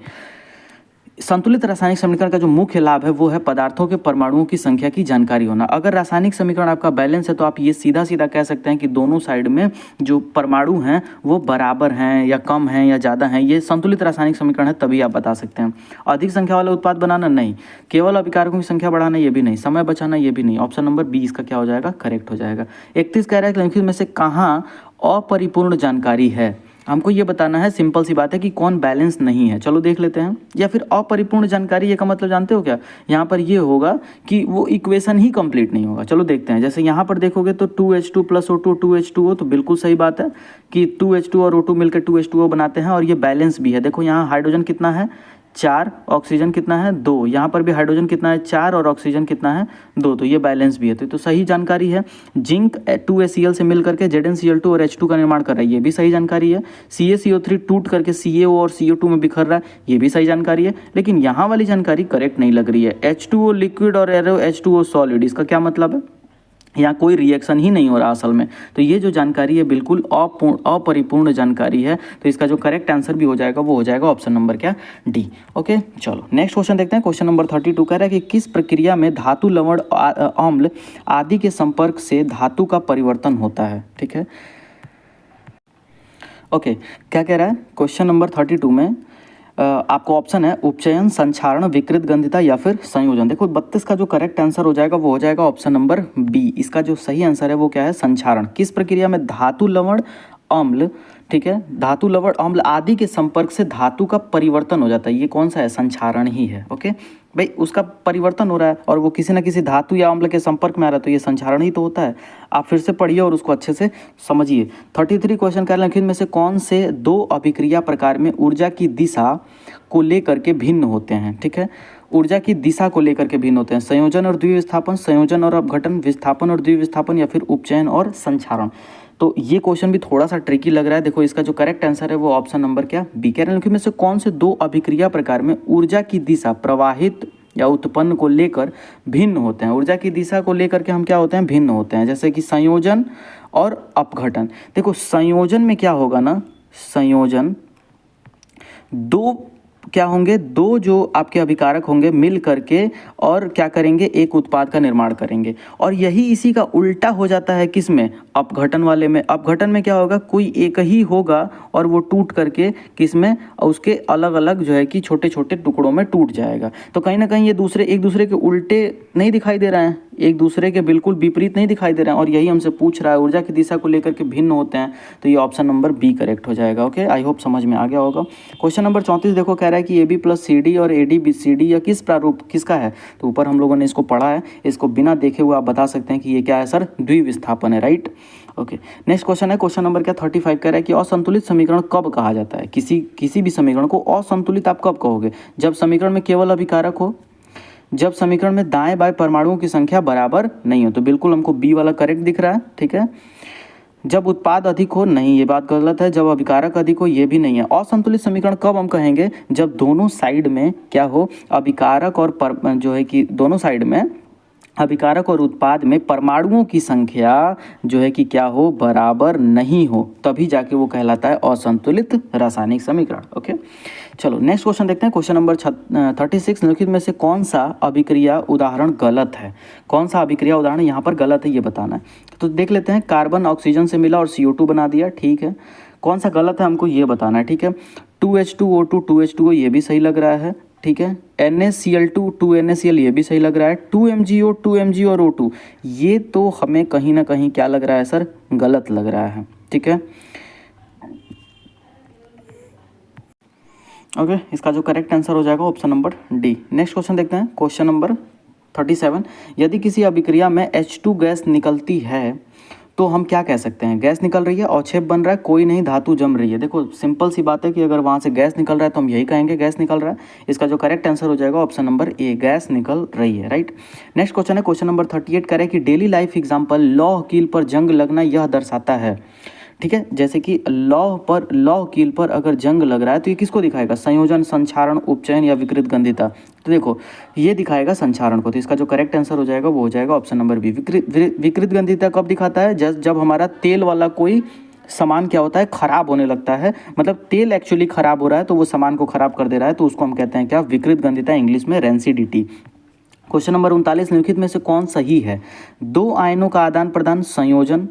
संतुलित रासायनिक समीकरण का जो मुख्य लाभ है वो है पदार्थों के परमाणुओं की संख्या की जानकारी होना। अगर रासायनिक समीकरण आपका बैलेंस है तो आप ये सीधा सीधा कह सकते हैं कि दोनों साइड में जो परमाणु हैं वो बराबर हैं या कम हैं या ज़्यादा हैं। ये संतुलित रासायनिक समीकरण है, तभी आप बता सकते हैं। अधिक संख्या वाला उत्पाद बनाना नहीं, केवल अभिकारकों की संख्या बढ़ाना ये भी नहीं, समय बचाना ये भी नहीं। ऑप्शन नंबर 20 का क्या हो जाएगा, करेक्ट हो जाएगा। 31 कह रहा है कि निम्नलिखित में से कहाँ अपरिपूर्ण जानकारी है। हमको ये बताना है, सिंपल सी बात है कि कौन बैलेंस नहीं है। चलो देख लेते हैं। या फिर अपरिपूर्ण जानकारी, ये का मतलब जानते हो क्या, यहाँ पर ये होगा कि वो इक्वेशन ही कंप्लीट नहीं होगा। चलो देखते हैं। जैसे यहाँ पर देखोगे तो 2H2 + O2 2H2O, तो बिल्कुल सही बात है कि 2H2 और O2 मिलकर 2H2O बनाते हैं और ये बैलेंस भी है। देखो यहाँ हाइड्रोजन कितना है, 4, ऑक्सीजन कितना है, 2। यहाँ पर भी हाइड्रोजन कितना है, 4, और ऑक्सीजन कितना है, 2। तो ये बैलेंस भी है, तो सही जानकारी है। जिंक 2ACl से मिल करके ZnCl2 और H2 का निर्माण कर रहा है, ये भी सही जानकारी है। CaCO3 टूट करके CaO और CO2 में बिखर रहा है, ये भी सही जानकारी है। लेकिन यहाँ वाली जानकारी करेक्ट नहीं लग रही है। H2O लिक्विड और H2O सॉलिड, इसका क्या मतलब है, यहाँ कोई रिएक्शन ही नहीं हो रहा असल में। तो ये जो जानकारी है बिल्कुल अपरिपूर्ण जानकारी है। तो इसका जो करेक्ट आंसर भी हो जाएगा वो हो जाएगा ऑप्शन नंबर क्या, डी। ओके, चलो नेक्स्ट क्वेश्चन देखते हैं। क्वेश्चन नंबर 32 कह रहा है कि किस प्रक्रिया में धातु, लवण, अम्ल आदि के संपर्क से धातु का परिवर्तन होता है। ठीक है, ओके, क्या कह रहा है क्वेश्चन नंबर 32 में, आपको ऑप्शन है उपचयन, संक्षारण, विकृत गंधिता या फिर संयोजन। देखो 32 का जो करेक्ट आंसर हो जाएगा वो हो जाएगा ऑप्शन नंबर बी। इसका जो सही आंसर है वो क्या है, संक्षारण। किस प्रक्रिया में धातु, लवण, अम्ल, ठीक है, धातु, लवण, अम्ल आदि के संपर्क से धातु का परिवर्तन हो जाता है, ये कौन सा है, संक्षारण ही है। ओके भाई, उसका परिवर्तन हो रहा है और वो किसी ना किसी धातु या अम्ल के संपर्क में आ रहा है, तो ये संक्षारण ही तो होता है। आप फिर से पढ़िए और उसको अच्छे से समझिए। 33 क्वेश्चन कह रहे हैं में से कौन से दो अभिक्रिया प्रकार में ऊर्जा की दिशा को लेकर के भिन्न होते हैं। ठीक है, ऊर्जा की दिशा को लेकर के भिन्न होते हैं, संयोजन और द्विविस्थापन, संयोजन और अपघटन, विस्थापन और द्विविस्थापन, या फिर उपचयन और संक्षारण। तो ये क्वेश्चन भी थोड़ा सा ट्रिकी लग रहा है। देखो इसका जो करेक्ट आंसर है वो ऑप्शन नंबर क्या, बी। कह रहे हैं में से कौन से दो अभिक्रिया प्रकार में ऊर्जा की दिशा प्रवाहित या उत्पन्न को लेकर भिन्न होते हैं। ऊर्जा की दिशा को लेकर के हम क्या होते हैं, भिन्न होते हैं, जैसे कि संयोजन और अपघटन। देखो संयोजन में क्या होगा ना, संयोजन दो क्या होंगे, दो जो आपके अभिकारक होंगे मिल करके और क्या करेंगे, एक उत्पाद का निर्माण करेंगे। और यही इसी का उल्टा हो जाता है किसमें, अपघटन वाले में। अपघटन में क्या होगा, कोई एक ही होगा और वो टूट करके किसमें, उसके अलग अलग जो है कि छोटे छोटे टुकड़ों में टूट जाएगा। तो कहीं ना कहीं ये एक दूसरे के उल्टे नहीं दिखाई दे रहे हैं, एक दूसरे के बिल्कुल विपरीत नहीं दिखाई दे रहे हैं। और यही हमसे पूछ रहा है ऊर्जा की दिशा को लेकर के भिन्न होते हैं, तो ये ऑप्शन नंबर बी करेक्ट हो जाएगा। ओके, आई होप समझ में आ गया होगा। क्वेश्चन नंबर 34 देखो, कह रहा है कि AB + CD और AD BCD या किस प्रारूप किसका है। तो ऊपर हम लोगों ने इसको पढ़ा है, इसको बिना देखे हुए आप बता सकते हैं कि ये क्या है सर, द्विविस्थापन है, राइट। ओके, नेक्स्ट क्वेश्चन है क्वेश्चन नंबर क्या 35 कह रहा है कि असंतुलित समीकरण कब कहा जाता है। किसी भी समीकरण को असंतुलित आप कब कहोगे, जब समीकरण में केवल अभिकारक हो, जब समीकरण में दाएं बाएं परमाणुओं की संख्या बराबर नहीं हो। तो बिल्कुल हमको बी वाला करेक्ट दिख रहा है, ठीक है। जब उत्पाद अधिक हो, नहीं, ये बात गलत है। जब अभिकारक अधिक हो, ये भी नहीं है। असंतुलित समीकरण कब हम कहेंगे, जब दोनों साइड में क्या हो, अभिकारक और जो है कि दोनों साइड में अभिकारक और उत्पाद में परमाणुओं की संख्या जो है कि क्या हो, बराबर नहीं हो, तभी जाके वो कहलाता है असंतुलित रासायनिक समीकरण। ओके, चलो नेक्स्ट क्वेश्चन देखते हैं। क्वेश्चन नंबर 36 निम्नलिखित में से कौन सा अभिक्रिया उदाहरण गलत है। कौन सा अभिक्रिया उदाहरण यहाँ पर गलत है ये बताना है। तो देख लेते हैं, कार्बन ऑक्सीजन से मिला और CO2 बना दिया, ठीक है। कौन सा गलत है हमको ये बताना है, ठीक है। 2H2O2 2H2O ये भी सही लग रहा है, ठीक है। NaCl2 2NaCl ये भी सही लग रहा है। 2MgO 2Mg और O2 ये तो हमें कहीं ना कहीं क्या लग रहा है सर, गलत लग रहा है, ठीक है। ओके, इसका जो करेक्ट आंसर हो जाएगा option number D. Next question देखते हैं। क्वेश्चन नंबर 37, यदि किसी अभिक्रिया में H2 गैस निकलती है तो हम क्या कह सकते हैं, गैस निकल रही है, अवक्षेप बन रहा है, कोई नहीं, धातु जम रही है। देखो सिंपल सी बात है कि अगर वहाँ से गैस निकल रहा है तो हम यही कहेंगे गैस निकल रहा है। इसका जो करेक्ट आंसर हो जाएगा ऑप्शन नंबर ए, गैस निकल रही है, राइट। नेक्स्ट क्वेश्चन है क्वेश्चन नंबर 38 कह रहे हैं कि डेली लाइफ एग्जाम्पल लौह कील पर जंग लगना यह दर्शाता है, ठीक है। जैसे कि लौह कील पर अगर जंग लग रहा है तो ये किसको दिखाएगा, संयोजन, संक्षारण, उपचयन या विकृत गंधिता। तो देखो ये दिखाएगा संक्षारण को, तो इसका जो करेक्ट आंसर हो जाएगा वो हो जाएगा ऑप्शन नंबर बी, विकृत गंधिता कब दिखाता है, जब हमारा तेल वाला कोई सामान क्या होता है, खराब होने लगता है, मतलब तेल एक्चुअली खराब हो रहा है तो वो सामान को खराब कर दे रहा है, तो उसको हम कहते हैं क्या, विकृत गंधिता, इंग्लिश में रेंसिडिटी। क्वेश्चन नंबर 39, निम्नलिखित में से कौन सही है? दो आयनों का आदान प्रदान संयोजन,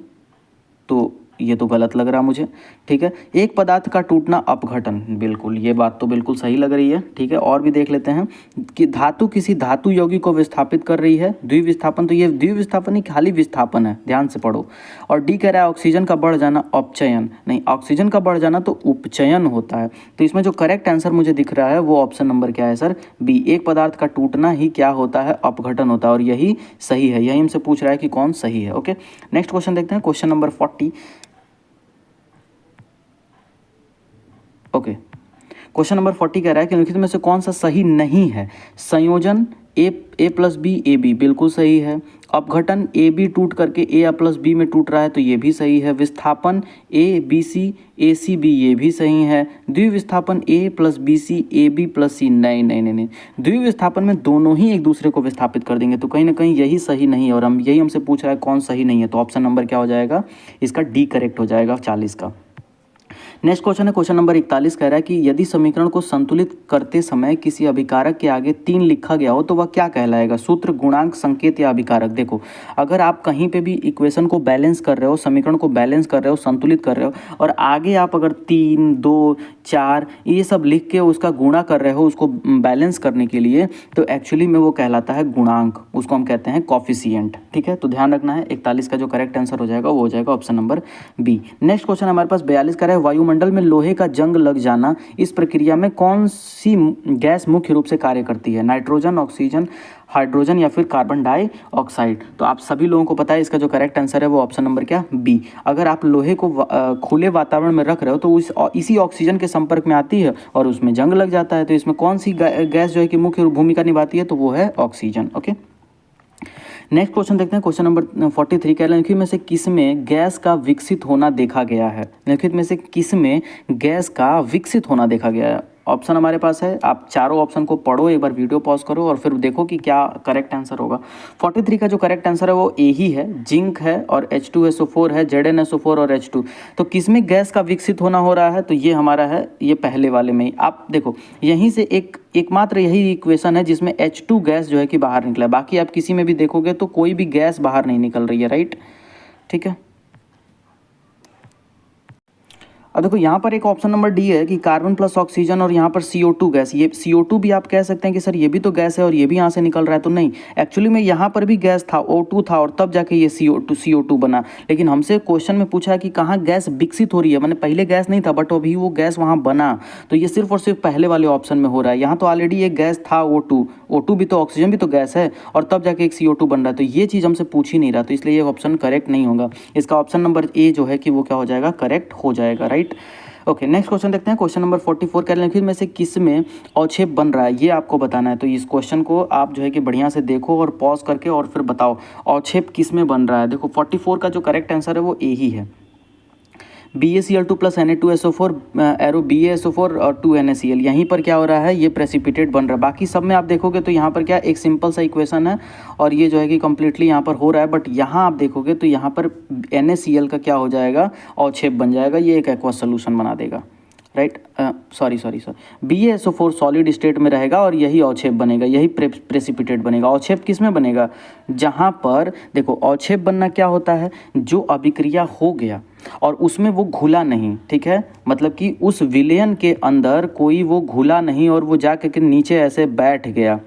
तो ये तो गलत लग रहा मुझे। ठीक है, एक पदार्थ का टूटना अपघटन, बिल्कुल ये बात तो बिल्कुल सही लग रही है। ठीक है, और भी देख लेते हैं कि धातु किसी धातु यौगिक को विस्थापित कर रही है, द्विविस्थापन, तो ये द्विविस्थापन ही खाली विस्थापन है, ध्यान से पढ़ो। और डी कह रहा है ऑक्सीजन का बढ़ जाना अपचयन, नहीं ऑक्सीजन का बढ़ जाना तो उपचयन होता है। तो इसमें जो करेक्ट आंसर मुझे दिख रहा है वो ऑप्शन नंबर क्या है सर, बी, एक पदार्थ का टूटना ही क्या होता है, अपघटन होता है, और यही सही है, यही हमसे पूछ रहा है कि कौन सही है। ओके, नेक्स्ट क्वेश्चन देखते हैं, question number 40। Okay, question number 40 कह रहा है कि निम्नलिखित में से कौन सा सही नहीं है? संयोजन ए प्लस बी ए बी, बिल्कुल सही है। अपघटन ए बी टूट करके ए प्लस बी में टूट रहा है, तो ये भी सही है। विस्थापन ए बी सी बी, ये भी सही है। द्विविस्थापन A plus B C A B plus C, नहीं नहीं नहीं नहीं, द्विविस्थापन में दोनों ही एक दूसरे को विस्थापित कर देंगे, तो कहीं ना कहीं यही सही नहीं है, और हम यही हमसे पूछ रहा है कौन सही नहीं है, तो ऑप्शन नंबर क्या हो जाएगा, इसका डी करेक्ट हो जाएगा 40 का। नेक्स्ट क्वेश्चन है, क्वेश्चन नंबर 41 कह रहा है कि यदि समीकरण को संतुलित करते समय किसी अभिकारक के आगे 3 लिखा गया हो तो वह क्या कहलाएगा? सूत्र, गुणांक, संकेत या अभिकारक। देखो, अगर आप कहीं पे भी इक्वेशन को बैलेंस कर रहे हो, समीकरण को बैलेंस कर रहे हो, संतुलित कर रहे हो, और आगे आप अगर 3, 2, 4 ये सब लिख के उसका गुणा कर रहे हो उसको बैलेंस करने के लिए, तो एक्चुअली में वो कहलाता है गुणांक, उसको हम कहते हैं कॉफिशिएंट। ठीक है, तो ध्यान रखना है, 41 का जो करेक्ट आंसर हो जाएगा वो हो जाएगा option number B. Next question हमारे पास 42 का है, वायुमंडल में लोहे का जंग लग जाना, इस प्रक्रिया में कौन सी गैस मुख्य रूप से कार्य करती है? नाइट्रोजन, ऑक्सीजन, हाइड्रोजन या फिर कार्बन डाइऑक्साइड। तो आप सभी लोगों को पता है इसका जो करेक्ट आंसर है वो ऑप्शन नंबर क्या, बी। अगर आप लोहे को खुले वातावरण में रख रहे हो तो इसी ऑक्सीजन के संपर्क में आती है और उसमें जंग लग जाता है, तो इसमें कौन सी गैस जो है कि मुख्य भूमिका निभाती है, तो वो है ऑक्सीजन। ओके, नेक्स्ट क्वेश्चन देखते हैं, क्वेश्चन नंबर 43 कह रहे हैं निम्नलिखित में से किस में गैस का विकसित होना देखा गया है? निम्नलिखित में से किस में गैस का विकसित होना देखा गया है? ऑप्शन हमारे पास है, आप चारों ऑप्शन को पढ़ो, एक बार वीडियो पॉज करो और फिर देखो कि क्या करेक्ट आंसर होगा। 43 का जो करेक्ट आंसर है वो ए ही है, जिंक है और H2SO4 है, ZnSO4 और H2। तो किस में गैस का विकसित होना हो रहा है, तो ये हमारा है ये पहले वाले में ही। आप देखो यहीं से एकमात्र यही इक्वेशन है जिसमें H2 गैस जो है कि बाहर निकला है, बाकी आप किसी में भी देखोगे तो कोई भी गैस बाहर नहीं निकल रही है, राइट। ठीक है, अब देखो यहाँ पर एक ऑप्शन नंबर डी है कि कार्बन प्लस ऑक्सीजन और यहाँ पर CO2 गैस, ये CO2 भी आप कह सकते हैं कि सर ये भी तो गैस है और ये भी यहाँ से निकल रहा है, तो नहीं, एक्चुअली में यहाँ पर भी गैस था, O2 था और तब जाके ये CO2 बना। लेकिन हमसे क्वेश्चन में पूछा है कि कहाँ गैस विकसित हो रही है, मैंने पहले गैस नहीं था बट अभी वो गैस वहाँ बना, तो ये सिर्फ और सिर्फ पहले वाले ऑप्शन में हो रहा है। यहाँ तो ऑलरेडी एक गैस था O2 भी तो ऑक्सीजन भी तो गैस है और तब जाके एक CO2 बन रहा है, तो ये चीज़ हमसे पूछ ही नहीं रहा, तो इसलिए ये ऑप्शन करेक्ट नहीं होगा। इसका ऑप्शन नंबर ए जो है कि वो क्या हो जाएगा, करेक्ट हो जाएगा, राइट। ओके, नेक्स्ट क्वेश्चन देखते हैं, क्वेश्चन नंबर 44 कह रहे हैं में से किस में अवक्षेप बन रहा है, ये आपको बताना है। तो इस क्वेश्चन को आप जो है कि बढ़िया से देखो और पॉज करके और फिर बताओ अवक्षेप किस में बन रहा है। देखो 44 का जो करेक्ट आंसर है वो ए ही है, BaCl2 plus Na2SO4 arrow BaSO4 और 2NaCl, यहीं पर क्या हो रहा है, ये प्रेसिपिटेट बन रहा है। बाकी सब में आप देखोगे तो यहाँ पर क्या एक सिंपल सा इक्वेशन है और ये जो है कि कम्प्लीटली यहाँ पर हो रहा है, बट यहाँ आप देखोगे तो यहाँ पर NaCl का क्या हो जाएगा, अवक्षेप बन जाएगा, ये एक एक्वा सोल्यूशन बना देगा, right. Sorry BaSO4 solid state में रहेगा और यही अवक्षेप बनेगा, यही प्रेसिपिटेट बनेगा। अवक्षेप किस में बनेगा, जहाँ पर देखो अवक्षेप बनना क्या होता है, जो अभिक्रिया हो गया और उसमें वो घुला नहीं, ठीक है, मतलब कि उस विलयन के अंदर कोई वो घुला नहीं और वो जा के नीचे ऐसे बैठ गया।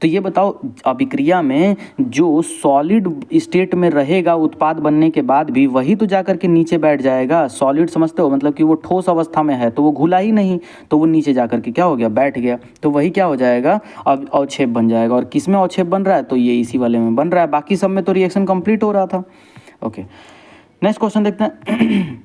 तो ये बताओ अभिक्रिया में जो सॉलिड स्टेट में रहेगा उत्पाद बनने के बाद भी, वही तो जाकर के नीचे बैठ जाएगा। सॉलिड समझते हो, मतलब कि वो ठोस अवस्था में है तो वो घुला ही नहीं, तो वो नीचे जाकर के क्या हो गया, बैठ गया, तो वही क्या हो जाएगा, अब अवक्षेप बन जाएगा। और किस में अवक्षेप बन रहा है, तो ये इसी वाले में बन रहा है, बाकी सब में तो रिएक्शन कंप्लीट हो रहा था। ओके, नेक्स्ट क्वेश्चन देखते हैं।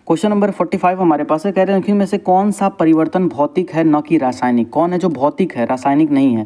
क्वेश्चन नंबर 45 हमारे पास है, कह रहे हैं में से कौन सा परिवर्तन भौतिक है न कि रासायनिक। कौन है जो भौतिक है, रासायनिक नहीं है।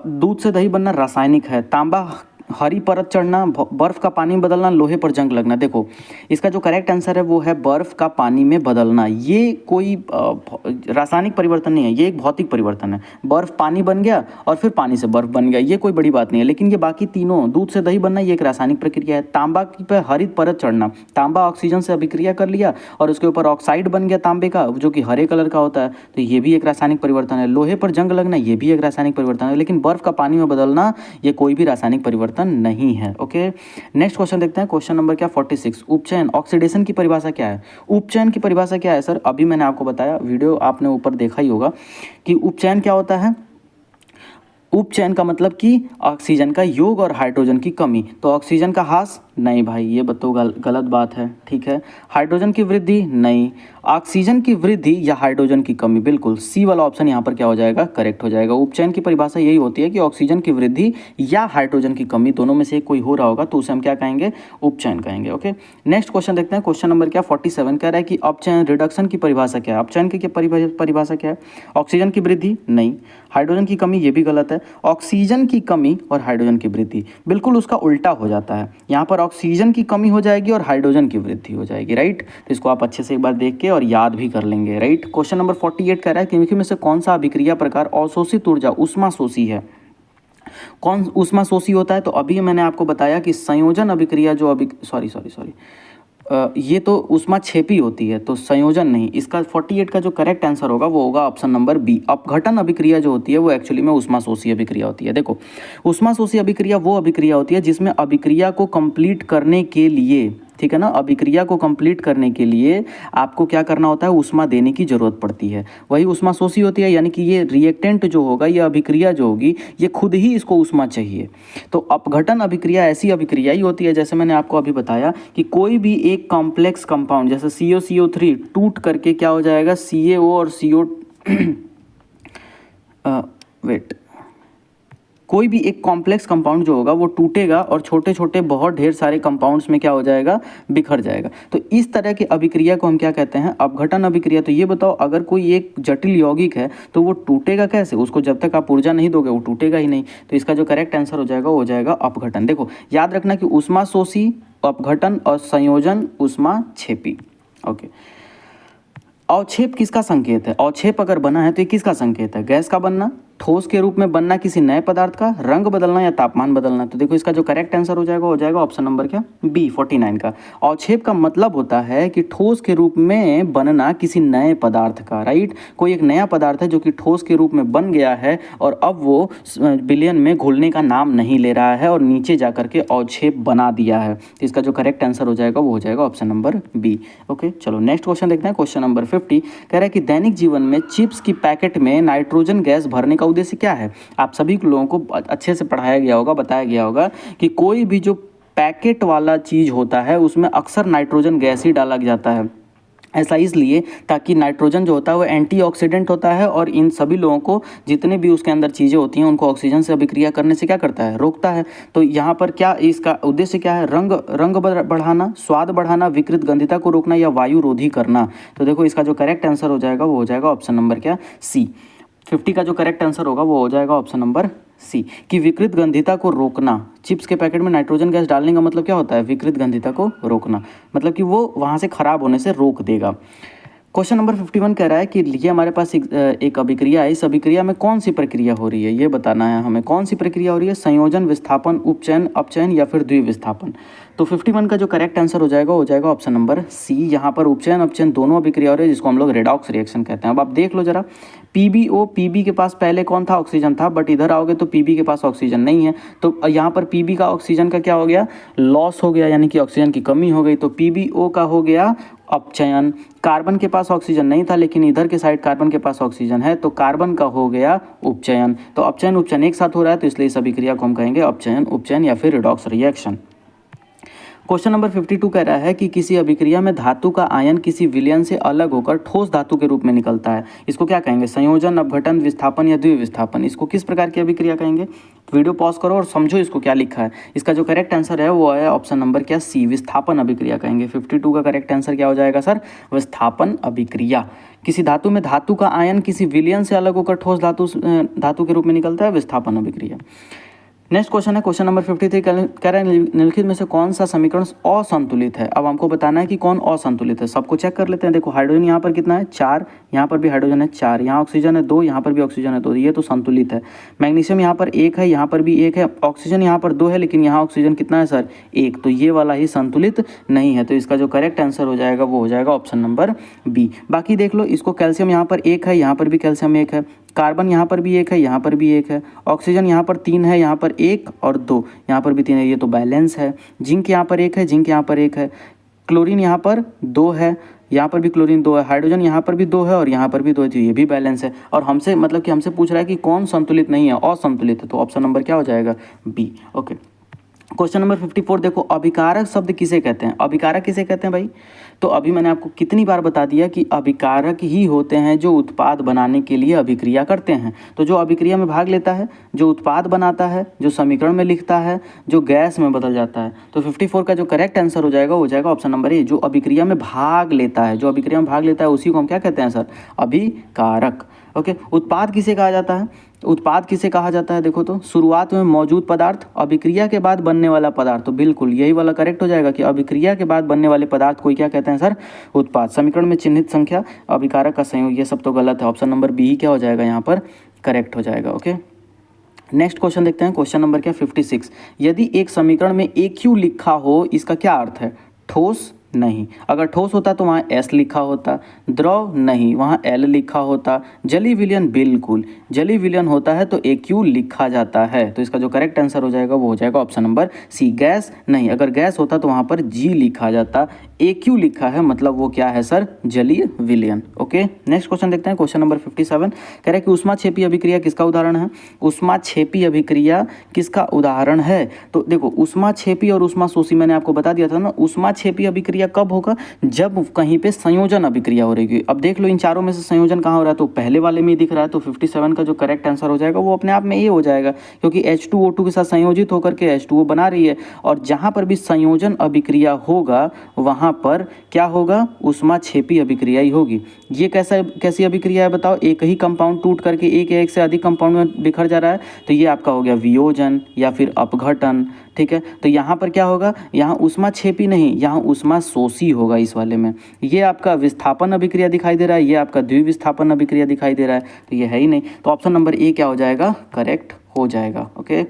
दूध से दही बनना रासायनिक है, तांबा हरी परत चढ़ना, बर्फ का पानी बदलना, लोहे पर जंग लगना। देखो इसका जो करेक्ट आंसर है वो है बर्फ का पानी में बदलना। ये कोई रासायनिक परिवर्तन नहीं है, ये एक भौतिक परिवर्तन है। बर्फ पानी बन गया और फिर पानी से बर्फ बन गया, ये कोई बड़ी बात नहीं है। लेकिन ये बाकी तीनों, दूध से दही बनना, ये एक रासायनिक प्रक्रिया है। तांबा पे हरित परत चढ़ना, तांबा ऑक्सीजन से अभिक्रिया कर लिया और उसके ऊपर ऑक्साइड बन गया तांबे का, जो कि हरे कलर का होता है, तो ये भी एक रासायनिक परिवर्तन है। लोहे पर जंग लगना, ये भी एक रासायनिक परिवर्तन है। लेकिन बर्फ का पानी में बदलना, ये कोई भी रासायनिक परिवर्तन नहीं है। ओके, नेक्स्ट क्वेश्चन देखते हैं। क्वेश्चन नंबर क्या 46, उपचयन, ऑक्सीडेशन की परिभाषा क्या है? उपचयन की परिभाषा क्या है सर? अभी मैंने आपको बताया, वीडियो आपने ऊपर देखा ही होगा कि उपचयन क्या होता है। उपचयन का मतलब कि ऑक्सीजन का योग और हाइड्रोजन की कमी। तो ऑक्सीजन का ह्रास नहीं भाई, ये तो गलत बात है, ठीक है। हाइड्रोजन की वृद्धि नहीं, ऑक्सीजन की वृद्धि या हाइड्रोजन की कमी, बिल्कुल सी वाला ऑप्शन यहाँ पर क्या हो जाएगा, करेक्ट हो जाएगा। उपचयन की परिभाषा यही होती है कि ऑक्सीजन की वृद्धि या हाइड्रोजन की कमी, दोनों में से कोई हो रहा होगा तो उसे हम क्या कहेंगे, उपचयन कहेंगे। ओके, नेक्स्ट क्वेश्चन देखते हैं। क्वेश्चन नंबर क्या 47 कह रहा है कि अपचयन रिडक्शन की परिभाषा क्या है? अपचयन की परिभाषा क्या है? ऑक्सीजन की वृद्धि नहीं, हाइड्रोजन की कमी, ये भी गलत है। ऑक्सीजन की कमी और हाइड्रोजन की वृद्धि, बिल्कुल उसका उल्टा हो जाता है। यहाँ पर ऑक्सीजन की कमी हो जाएगी और हाइड्रोजन की वृद्धि हो जाएगी, राइट। तो इसको आप अच्छे से एक बार देख के और याद भी कर लेंगे, राइट। क्वेश्चन नंबर 48 कह रहा है कि निम्नलिखित में से कौन सा अभिक्रिया प्रकार अवशोषित ऊर्जा उष्माशोषी है? कौन उष्माशोषी होता है? तो अभी मैंने आपको बताया कि संयोजन अभिक्रिया जो सॉरी ये तो उष्माक्षेपी होती है, तो संयोजन नहीं। इसका 48 का जो करेक्ट आंसर होगा वो होगा ऑप्शन नंबर बी। अपघटन अभिक्रिया जो होती है वो एक्चुअली में उष्माशोषी अभिक्रिया होती है। देखो, उष्माशोषी अभिक्रिया वो अभिक्रिया होती है जिसमें अभिक्रिया को कंप्लीट करने के लिए, ठीक है ना, अभिक्रिया को कंप्लीट करने के लिए आपको क्या करना होता है, ऊष्मा देने की जरूरत पड़ती है, वही उष्माशोषी होती है। यानी कि ये रिएक्टेंट जो होगा, ये अभिक्रिया जो होगी, ये खुद ही इसको ऊष्मा चाहिए। तो अपघटन अभिक्रिया ऐसी अभिक्रिया ही होती है, जैसे मैंने आपको अभी बताया कि कोई भी एक कॉम्प्लेक्स कंपाउंड जैसे CO टूट करके क्या हो जाएगा, CaO और CO कोई भी एक कॉम्प्लेक्स कंपाउंड जो होगा वो टूटेगा और छोटे छोटे बहुत ढेर सारे कंपाउंड्स में क्या हो जाएगा, बिखर जाएगा। तो इस तरह की अभिक्रिया को हम क्या कहते हैं, अपघटन अभिक्रिया। तो ये बताओ, अगर कोई एक जटिल यौगिक है तो वो टूटेगा कैसे? उसको जब तक आप ऊर्जा नहीं दोगे वो टूटेगा ही नहीं। तो इसका जो करेक्ट आंसर हो जाएगा वो हो जाएगा अपघटन। देखो याद रखना कि उष्माशोषी, अपघटन और संयोजन उष्माक्षेपी। ओके, अवक्षेप किसका संकेत है? अवक्षेप अगर बना है तो ये किसका संकेत है? गैस का बनना, ठोस के रूप में बनना किसी नए पदार्थ का, रंग बदलना या तापमान बदलना। तो देखो इसका जो करेक्ट आंसर हो जाएगा ऑप्शन नंबर क्या, बी 49 का। अवक्षेप का मतलब होता है कि ठोस के रूप में बनना किसी नए पदार्थ का, राइट। कोई एक नया पदार्थ है जो कि ठोस के रूप में बन गया है और अब वो विलयन में घुलने का नाम नहीं ले रहा है और नीचे जा करके अवक्षेप बना दिया है। तो इसका जो करेक्ट आंसर हो जाएगा वो हो जाएगा ऑप्शन नंबर बी। ओके, चलो नेक्स्ट क्वेश्चन देखते हैं। क्वेश्चन नंबर 50 कह रहा है कि दैनिक जीवन में चिप्स की पैकेट में नाइट्रोजन गैस भरने का उद्देश्य क्या है? आप सभी लोगों को अच्छे से पढ़ाया गया होगा, बताया गया होगा कि कोई भी जो पैकेट वाला चीज़ होता है उसमें अक्सर नाइट्रोजन गैस ही डाला जाता है। ऐसा इसलिए ताकि नाइट्रोजन जो होता है वो एंटीऑक्सीडेंट होता है और इन सभी लोगों को, जितने भी उसके अंदर चीज़ें होती हैं, उनको ऑक्सीजन से अभिक्रिया करने से क्या करता है, रोकता है। तो यहाँ पर क्या इसका उद्देश्य क्या है? रंग बढ़ाना, स्वाद बढ़ाना, विकृत गंधिता को रोकना या वायु रोधी करना। तो देखो इसका जो करेक्ट आंसर हो जाएगा वो हो जाएगा ऑप्शन नंबर क्या, सी। 50 का जो करेक्ट आंसर होगा वो हो जाएगा ऑप्शन नंबर सी, कि विकृत गंधिता को रोकना। चिप्स के पैकेट में नाइट्रोजन गैस डालने का मतलब क्या होता है? विकृत गंधिता को रोकना, मतलब कि वो वहाँ से खराब होने से रोक देगा। क्वेश्चन नंबर 51 कह रहा है कि ये हमारे पास एक अभिक्रिया है, इस अभिक्रिया में कौन सी प्रक्रिया हो रही है, ये बताना है हमें। कौन सी प्रक्रिया हो रही है? संयोजन, विस्थापन, उपचयन, अपचयन या फिर द्विविस्थापन। तो 51 का जो करेक्ट आंसर हो जाएगा ऑप्शन नंबर सी। यहाँ पर उपचयन अपचयन दोनों अभिक्रिया हो रही है, जिसको हम लोग रेडॉक्स रिएक्शन कहते हैं। अब आप देख लो जरा, PbO, PB के पास पहले कौन था? ऑक्सीजन था, बट इधर आओगे तो PB के पास ऑक्सीजन नहीं है। तो यहाँ पर PB का ऑक्सीजन का क्या हो गया? लॉस हो गया, यानी कि ऑक्सीजन की कमी हो गई। तो PbO का हो गया अपचयन। कार्बन के पास ऑक्सीजन नहीं था, लेकिन इधर के साइड कार्बन के पास ऑक्सीजन है, तो कार्बन का हो गया उपचयन। तो अपचयन उपचयन एक साथ हो रहा है, तो इसलिए इस अभिक्रिया को हम कहेंगे अपचयन उपचयन या फिर रिडॉक्स रिएक्शन। क्वेश्चन नंबर 52 कह रहा है कि किसी अभिक्रिया में धातु का आयन किसी विलयन से अलग होकर ठोस धातु के रूप में निकलता है, इसको क्या कहेंगे? संयोजन, अपघटन, विस्थापन या द्विविस्थापन। इसको किस प्रकार की अभिक्रिया कहेंगे? वीडियो पॉज करो और समझो इसको क्या लिखा है। इसका जो करेक्ट आंसर है वो है ऑप्शन नंबर क्या, सी, विस्थापन अभिक्रिया कहेंगे। 52 का करेक्ट आंसर क्या हो जाएगा सर? विस्थापन अभिक्रिया। किसी धातु में धातु का आयन किसी विलयन से अलग होकर ठोस धातु के रूप में निकलता है, विस्थापन अभिक्रिया। नेक्स्ट क्वेश्चन है क्वेश्चन नंबर 53, कह रहा है निम्नलिखित में से कौन सा समीकरण असंतुलित है। अब हमको बताना है कि कौन असंतुलित है। सबको चेक कर लेते हैं। देखो हाइड्रोजन यहाँ पर कितना है 4, यहाँ पर भी हाइड्रोजन है 4, यहाँ ऑक्सीजन है 2, यहाँ पर भी ऑक्सीजन है 2, ये तो संतुलित है। मैग्नीशियम यहाँ पर 1 है, यहाँ पर भी 1 है, ऑक्सीजन यहाँ पर 2 है, लेकिन यहाँ ऑक्सीजन कितना है सर 1, तो ये वाला ही संतुलित नहीं है। तो इसका जो करेक्ट आंसर हो जाएगा वो हो जाएगा ऑप्शन नंबर बी। बाकी देख लो, इसको कैल्शियम यहाँ पर 1 है, यहाँ पर भी कैल्शियम 1 है, कार्बन यहाँ पर भी 1 है, यहाँ पर भी 1 है, ऑक्सीजन यहाँ पर 3 है, यहाँ पर 1 और 2, यहाँ पर भी 3 है, ये तो बैलेंस है। जिंक यहाँ पर 1 है, जिंक यहाँ पर 1 है, क्लोरीन यहाँ पर 2 है, यहाँ पर भी क्लोरीन 2 है, हाइड्रोजन यहाँ पर भी 2 है और यहाँ पर भी 2 है, तो ये भी बैलेंस है। और हमसे मतलब कि हमसे पूछ रहा है कि कौन संतुलित नहीं है, असंतुलित है, तो ऑप्शन नंबर क्या हो जाएगा बी। ओके, क्वेश्चन नंबर 54 देखो, अभिकारक शब्द किसे कहते हैं। अभिकारक किसे कहते हैं भाई, तो अभी मैंने आपको कितनी बार बता दिया कि अभिकारक ही होते हैं जो उत्पाद बनाने के लिए अभिक्रिया करते हैं। तो जो अभिक्रिया में भाग लेता है, जो उत्पाद बनाता है, जो समीकरण में लिखता है, जो गैस में बदल जाता है। तो 54 का जो करेक्ट आंसर हो जाएगा ऑप्शन नंबर ए, जो अभिक्रिया में भाग लेता है। जो अभिक्रिया में भाग लेता है उसी को हम क्या कहते हैं सर, अभिकारक। ओके, उत्पाद किसे कहा जाता है, उत्पाद किसे कहा जाता है, देखो तो शुरुआत में मौजूद पदार्थ, अभिक्रिया के बाद बनने वाला पदार्थ। तो बिल्कुल यही वाला करेक्ट हो जाएगा कि अभिक्रिया के बाद बनने वाले पदार्थ को क्या कहते हैं सर, उत्पाद। समीकरण में चिन्हित संख्या, अभिकारक का संयोग, ये सब तो गलत है। ऑप्शन नंबर बी ही क्या हो जाएगा यहाँ पर करेक्ट हो जाएगा। ओके, नेक्स्ट क्वेश्चन देखते हैं। क्वेश्चन नंबर क्या 56, यदि एक समीकरण में AQ लिखा हो, इसका क्या अर्थ है, ठोस नहीं। अगर ठोस होता तो वहाँ S लिखा होता, द्रव नहीं, वहाँ L लिखा होता, जलीय विलयन बिल्कुल, जलीय विलयन होता है तो AQ लिखा जाता है। तो इसका जो करेक्ट आंसर हो जाएगा वो हो जाएगा ऑप्शन नंबर सी, गैस नहीं। अगर गैस होता तो वहाँ पर G लिखा जाता, AQ लिखा है मतलब वो क्या है सर, जलीय विलयन। ओके, नेक्स्ट क्वेश्चन देखते हैं। क्वेश्चन नंबर 57 कह रहा है कि ऊष्माक्षेपी अभिक्रिया किसका उदाहरण है। ऊष्माक्षेपी अभिक्रिया किसका उदाहरण है, तो देखो ऊष्माक्षेपी और ऊष्माशोषी मैंने आपको बता दिया था ना। ऊष्माक्षेपी अभिक्रिया कब होगा, जब कहीं पे संयोजन अभिक्रिया हो रही है। अब देख लो इन चारों में से संयोजन कहाँ हो रहा है, तो पहले वाले में ही दिख रहा है। तो 57 का जो करेक्ट आंसर हो जाएगा वो अपने आप में ये हो जाएगा, क्योंकि H2O2 के साथ संयोजित होकर के H2O बना रही है। और जहाँ पर भी संयोजन अभिक्रिया होगा वहाँ पर क्या होगा, ऊष्माक्षेपी अभिक्रिया ही होगी। ये कैसी अभिक्रिया है बताओ, एक ही कंपाउंड टूट करके एक या एक से अधिक कंपाउंड में बिखर जा रहा है, तो ये आपका हो गया वियोजन या फिर अपघटन। ठीक है, तो यहाँ पर क्या होगा, यहाँ ऊष्माक्षेपी नहीं, यहाँ ऊष्माशोषी होगा इस वाले में। ये आपका विस्थापन अभिक्रिया दिखाई दे रहा है, ये आपका द्विविस्थापन अभिक्रिया दिखाई दे रहा है, तो ये है ही नहीं। तो ऑप्शन नंबर ए क्या हो जाएगा, करेक्ट हो जाएगा। ओके,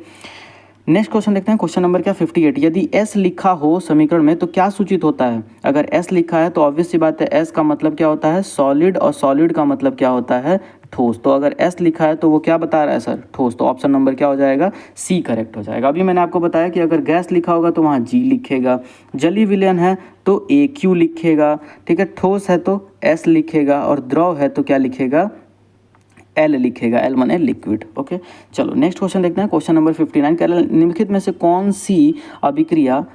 नेक्स्ट क्वेश्चन देखते हैं। क्वेश्चन नंबर क्या 58, यदि S लिखा हो समीकरण में तो क्या सूचित होता है। अगर S लिखा है तो ऑब्वियस सी बात है, S का मतलब क्या होता है, सॉलिड, और सॉलिड का मतलब क्या होता है, ठोस। तो अगर S लिखा है तो वो क्या बता रहा है सर, ठोस। तो ऑप्शन नंबर क्या हो जाएगा, सी करेक्ट हो जाएगा। अभी मैंने आपको बताया कि अगर गैस लिखा होगा तो वहाँ G लिखेगा, जलीय विलयन है तो AQ लिखेगा, ठीक है, ठोस है तो S लिखेगा, और द्रव है तो क्या लिखेगा, L लिखेगा, L माने लिक्विड। ओके, चलो नेक्स्ट क्वेश्चन देखते हैं। क्वेश्चन नंबर 59 कह रहा है निम्नलिखित में से कौन सी अभिक्रिया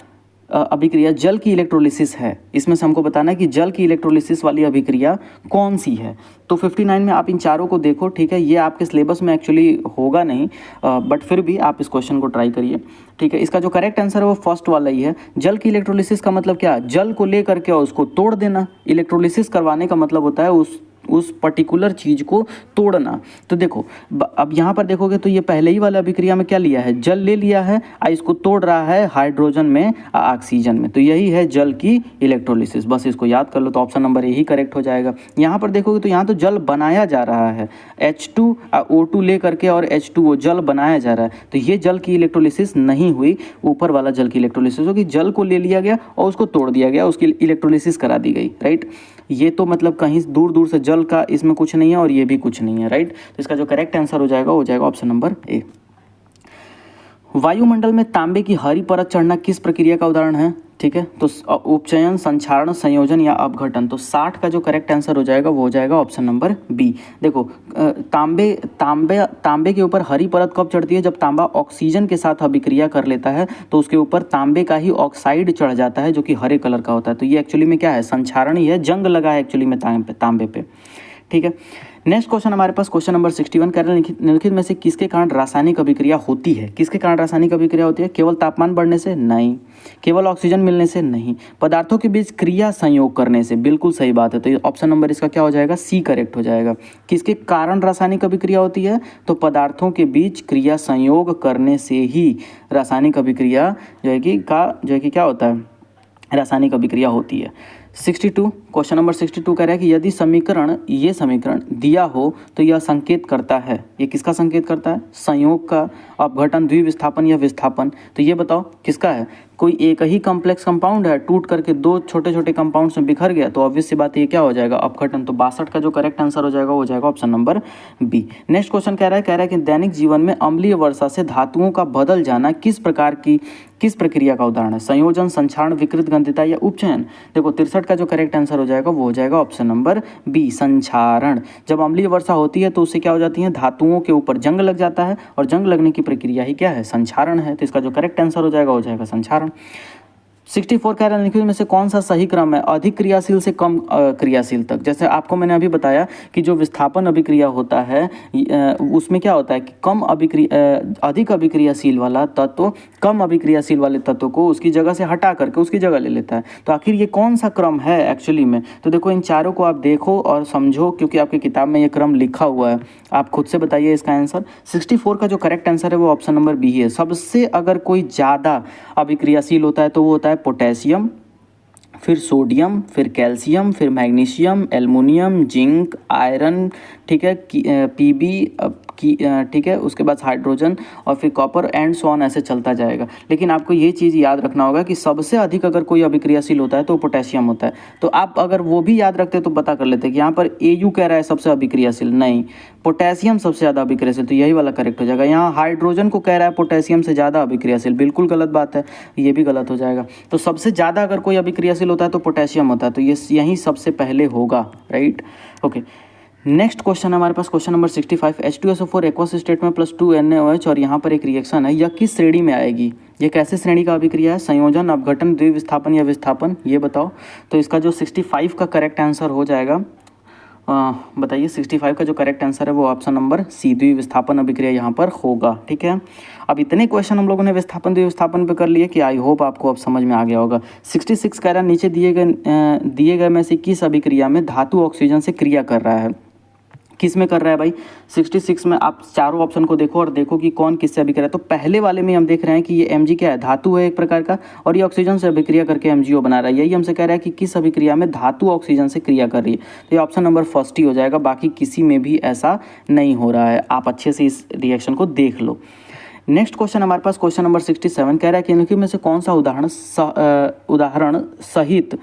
जल की इलेक्ट्रोलिसिस है। इसमें से हमको बताना है कि जल की इलेक्ट्रोलिसिस वाली अभिक्रिया कौन सी है। तो 59 में आप इन चारों को देखो, ठीक है, ये आपके सिलेबस में एक्चुअली होगा नहीं, बट फिर भी आप इस क्वेश्चन को ट्राई करिए। ठीक है, इसका जो करेक्ट आंसर है वो फर्स्ट वाला ही है। जल की इलेक्ट्रोलिसिस का मतलब क्या, जल को लेकर के उसको तोड़ देना। इलेक्ट्रोलिसिस करवाने का मतलब होता है उस पर्टिकुलर चीज़ को तोड़ना। तो देखो अब यहाँ पर देखोगे तो ये पहले ही वाला अभिक्रिया में क्या लिया है, जल ले लिया है, इसको तोड़ रहा है हाइड्रोजन में ऑक्सीजन में। तो यही है जल की इलेक्ट्रोलिसिस, बस इसको याद कर लो। तो ऑप्शन नंबर यही करेक्ट हो जाएगा। यहाँ पर देखोगे तो यहाँ तो जल बनाया जा रहा है, H2O2 ले करके और H2O जल बनाया जा रहा है। तो ये जल की इलेक्ट्रोलिसिस नहीं हुई, ऊपर वाला जल की इलेक्ट्रोलिसिस होगी। जल को ले लिया गया और उसको तोड़ दिया गया, उसकी इलेक्ट्रोलिसिस करा दी गई, राइट। ये तो मतलब कहीं दूर दूर से जल का इसमें कुछ नहीं है और ये भी कुछ नहीं है, राइट। तो इसका जो करेक्ट आंसर हो जाएगा ऑप्शन नंबर ए। वायुमंडल में तांबे की हरी परत चढ़ना किस प्रक्रिया का उदाहरण है, ठीक है। तो उपचयन, संक्षारण, संयोजन या अपघटन। तो 60 का जो करेक्ट आंसर हो जाएगा वो हो जाएगा ऑप्शन नंबर बी। देखो तांबे के ऊपर हरी परत कब चढ़ती है, जब तांबा ऑक्सीजन के साथ अभिक्रिया कर लेता है तो उसके ऊपर तांबे का ही ऑक्साइड चढ़ जाता है जो कि हरे कलर का होता है। तो ये एक्चुअली में क्या है, संक्षारण ही है, जंग लगा है एक्चुअली में तांबे पे, ठीक है। नेक्स्ट क्वेश्चन हमारे पास क्वेश्चन नंबर 61 कह रहे हैं निम्नलिखित में से किसके कारण रासायनिक अभिक्रिया होती है। किसके कारण रासायनिक अभिक्रिया होती है? केवल तापमान बढ़ने से? नहीं। केवल ऑक्सीजन मिलने से? नहीं। पदार्थों के बीच क्रिया संयोग करने से? बिल्कुल सही बात है। तो ऑप्शन नंबर इसका क्या हो जाएगा? सी करेक्ट हो जाएगा। किसके कारण रासायनिक अभिक्रिया होती है? तो पदार्थों के बीच क्रिया संयोग करने से ही रासायनिक अभिक्रिया जो है कि क्या होता है? रासायनिक अभिक्रिया होती है। 62 क्वेश्चन नंबर 62 कह रहा है कि यदि ये समीकरण दिया हो तो यह संकेत करता है। ये किसका संकेत करता है? संयोग का, अपघटन, द्विविस्थापन या विस्थापन। तो ये बताओ किसका है? कोई एक ही कॉम्प्लेक्स कंपाउंड है, टूट करके दो छोटे छोटे कंपाउंड्स में बिखर गया, तो ऑब्वियस सी बात है ये क्या हो जाएगा? अपघटन। तो 62 का जो करेक्ट आंसर हो जाएगा वो हो जाएगा option number B. Next question कह रहा है कि दैनिक जीवन में अम्लीय वर्षा से धातुओं का बदल जाना किस प्रक्रिया का उदाहरण है? संयोजन, संक्षारण, विकृत गंधिता या उपचयन। देखो 63 का जो करेक्ट आंसर हो जाएगा वो हो जाएगा ऑप्शन नंबर बी, संक्षारण। जब अम्लीय वर्षा होती है तो उससे क्या हो जाती है? धातुओं के ऊपर जंग लग जाता है, और जंग लगने की प्रक्रिया ही क्या है? संक्षारण है। तो इसका जो करेक्ट आंसर हो जाएगा संक्षारण। 64 कह रहा है निम्नलिखित में से कौन सा सही क्रम है अधिक क्रियाशील से कम क्रियाशील तक। जैसे आपको मैंने अभी बताया कि जो विस्थापन अभिक्रिया होता है उसमें क्या होता है कि अधिक अभिक्रियाशील वाला तत्व कम अभिक्रियाशील वाले तत्व को उसकी जगह से हटा करके उसकी जगह ले लेता है। तो आखिर ये कौन सा क्रम है एक्चुअली में? तो देखो इन चारों को आप देखो और समझो, क्योंकि आपकी किताब में ये क्रम लिखा हुआ है। आप खुद से बताइए इसका आंसर। 64 का जो करेक्ट आंसर है वो ऑप्शन नंबर बी है। सबसे अगर कोई ज़्यादा अभिक्रियाशील होता है तो वो होता है पोटेशियम, फिर सोडियम, फिर कैल्शियम, फिर मैग्नीशियम, एल्युमिनियम, जिंक, आयरन, ठीक है, पीबी ठीक है, उसके बाद हाइड्रोजन और फिर कॉपर एंड सो ऑन, ऐसे चलता जाएगा। लेकिन आपको ये चीज़ याद रखना होगा कि सबसे अधिक अगर कोई अभिक्रियाशील होता है तो पोटेशियम होता है। तो आप अगर वो भी याद रखते तो पता कर लेते कि यहाँ पर AU कह रहा है सबसे अभिक्रियाशील, नहीं, पोटेशियम सबसे ज़्यादा अभिक्रियाशील, तो यही वाला करेक्ट हो जाएगा। यहाँ हाइड्रोजन को कह रहा है पोटेशियम से ज़्यादा अभिक्रियाशील, बिल्कुल गलत बात है, ये भी गलत हो जाएगा। तो सबसे ज़्यादा अगर कोई अभिक्रियाशील होता है तो पोटेशियम होता है, तो ये यही सबसे पहले होगा, राइट। ओके, नेक्स्ट क्वेश्चन हमारे पास question number 65, H2SO4 aqueous state में +2 NaOH और यहाँ पर एक रिएक्शन है, यह किस श्रेणी में आएगी? ये कैसे श्रेणी का अभिक्रिया है? संयोजन, अपघटन, द्विविस्थापन या विस्थापन, ये बताओ। तो इसका जो 65 का करेक्ट आंसर हो जाएगा, बताइए 65 का जो करेक्ट आंसर है वो ऑप्शन नंबर सी, द्विविस्थापन अभिक्रिया यहाँ पर होगा। ठीक है, अब इतने क्वेश्चन हम लोगों ने विस्थापन द्विविस्थापन पे कर लिए कि आई होप आपको अब समझ में आ गया होगा। 66 कह रहा है नीचे दिए गए में से किस अभिक्रिया में धातु ऑक्सीजन से क्रिया कर रहा है? किस में कर रहा है भाई? 66 में आप चारों ऑप्शन को देखो और देखो कि कौन किससे अभिक्रिया। तो पहले वाले में हम देख रहे हैं कि ये Mg क्या है? धातु है एक प्रकार का, और ये ऑक्सीजन से अभिक्रिया करके MgO बना रहा है। यही हमसे कह रहा है कि किस अभिक्रिया में धातु ऑक्सीजन से क्रिया कर रही है, तो ये ऑप्शन नंबर फर्स्ट ही हो जाएगा। बाकी किसी में भी ऐसा नहीं हो रहा है, आप अच्छे से इस रिएक्शन को देख लो। नेक्स्ट क्वेश्चन हमारे पास क्वेश्चन नंबर 67 कह रहा है कि इनके में से कौन सा उदाहरण सहित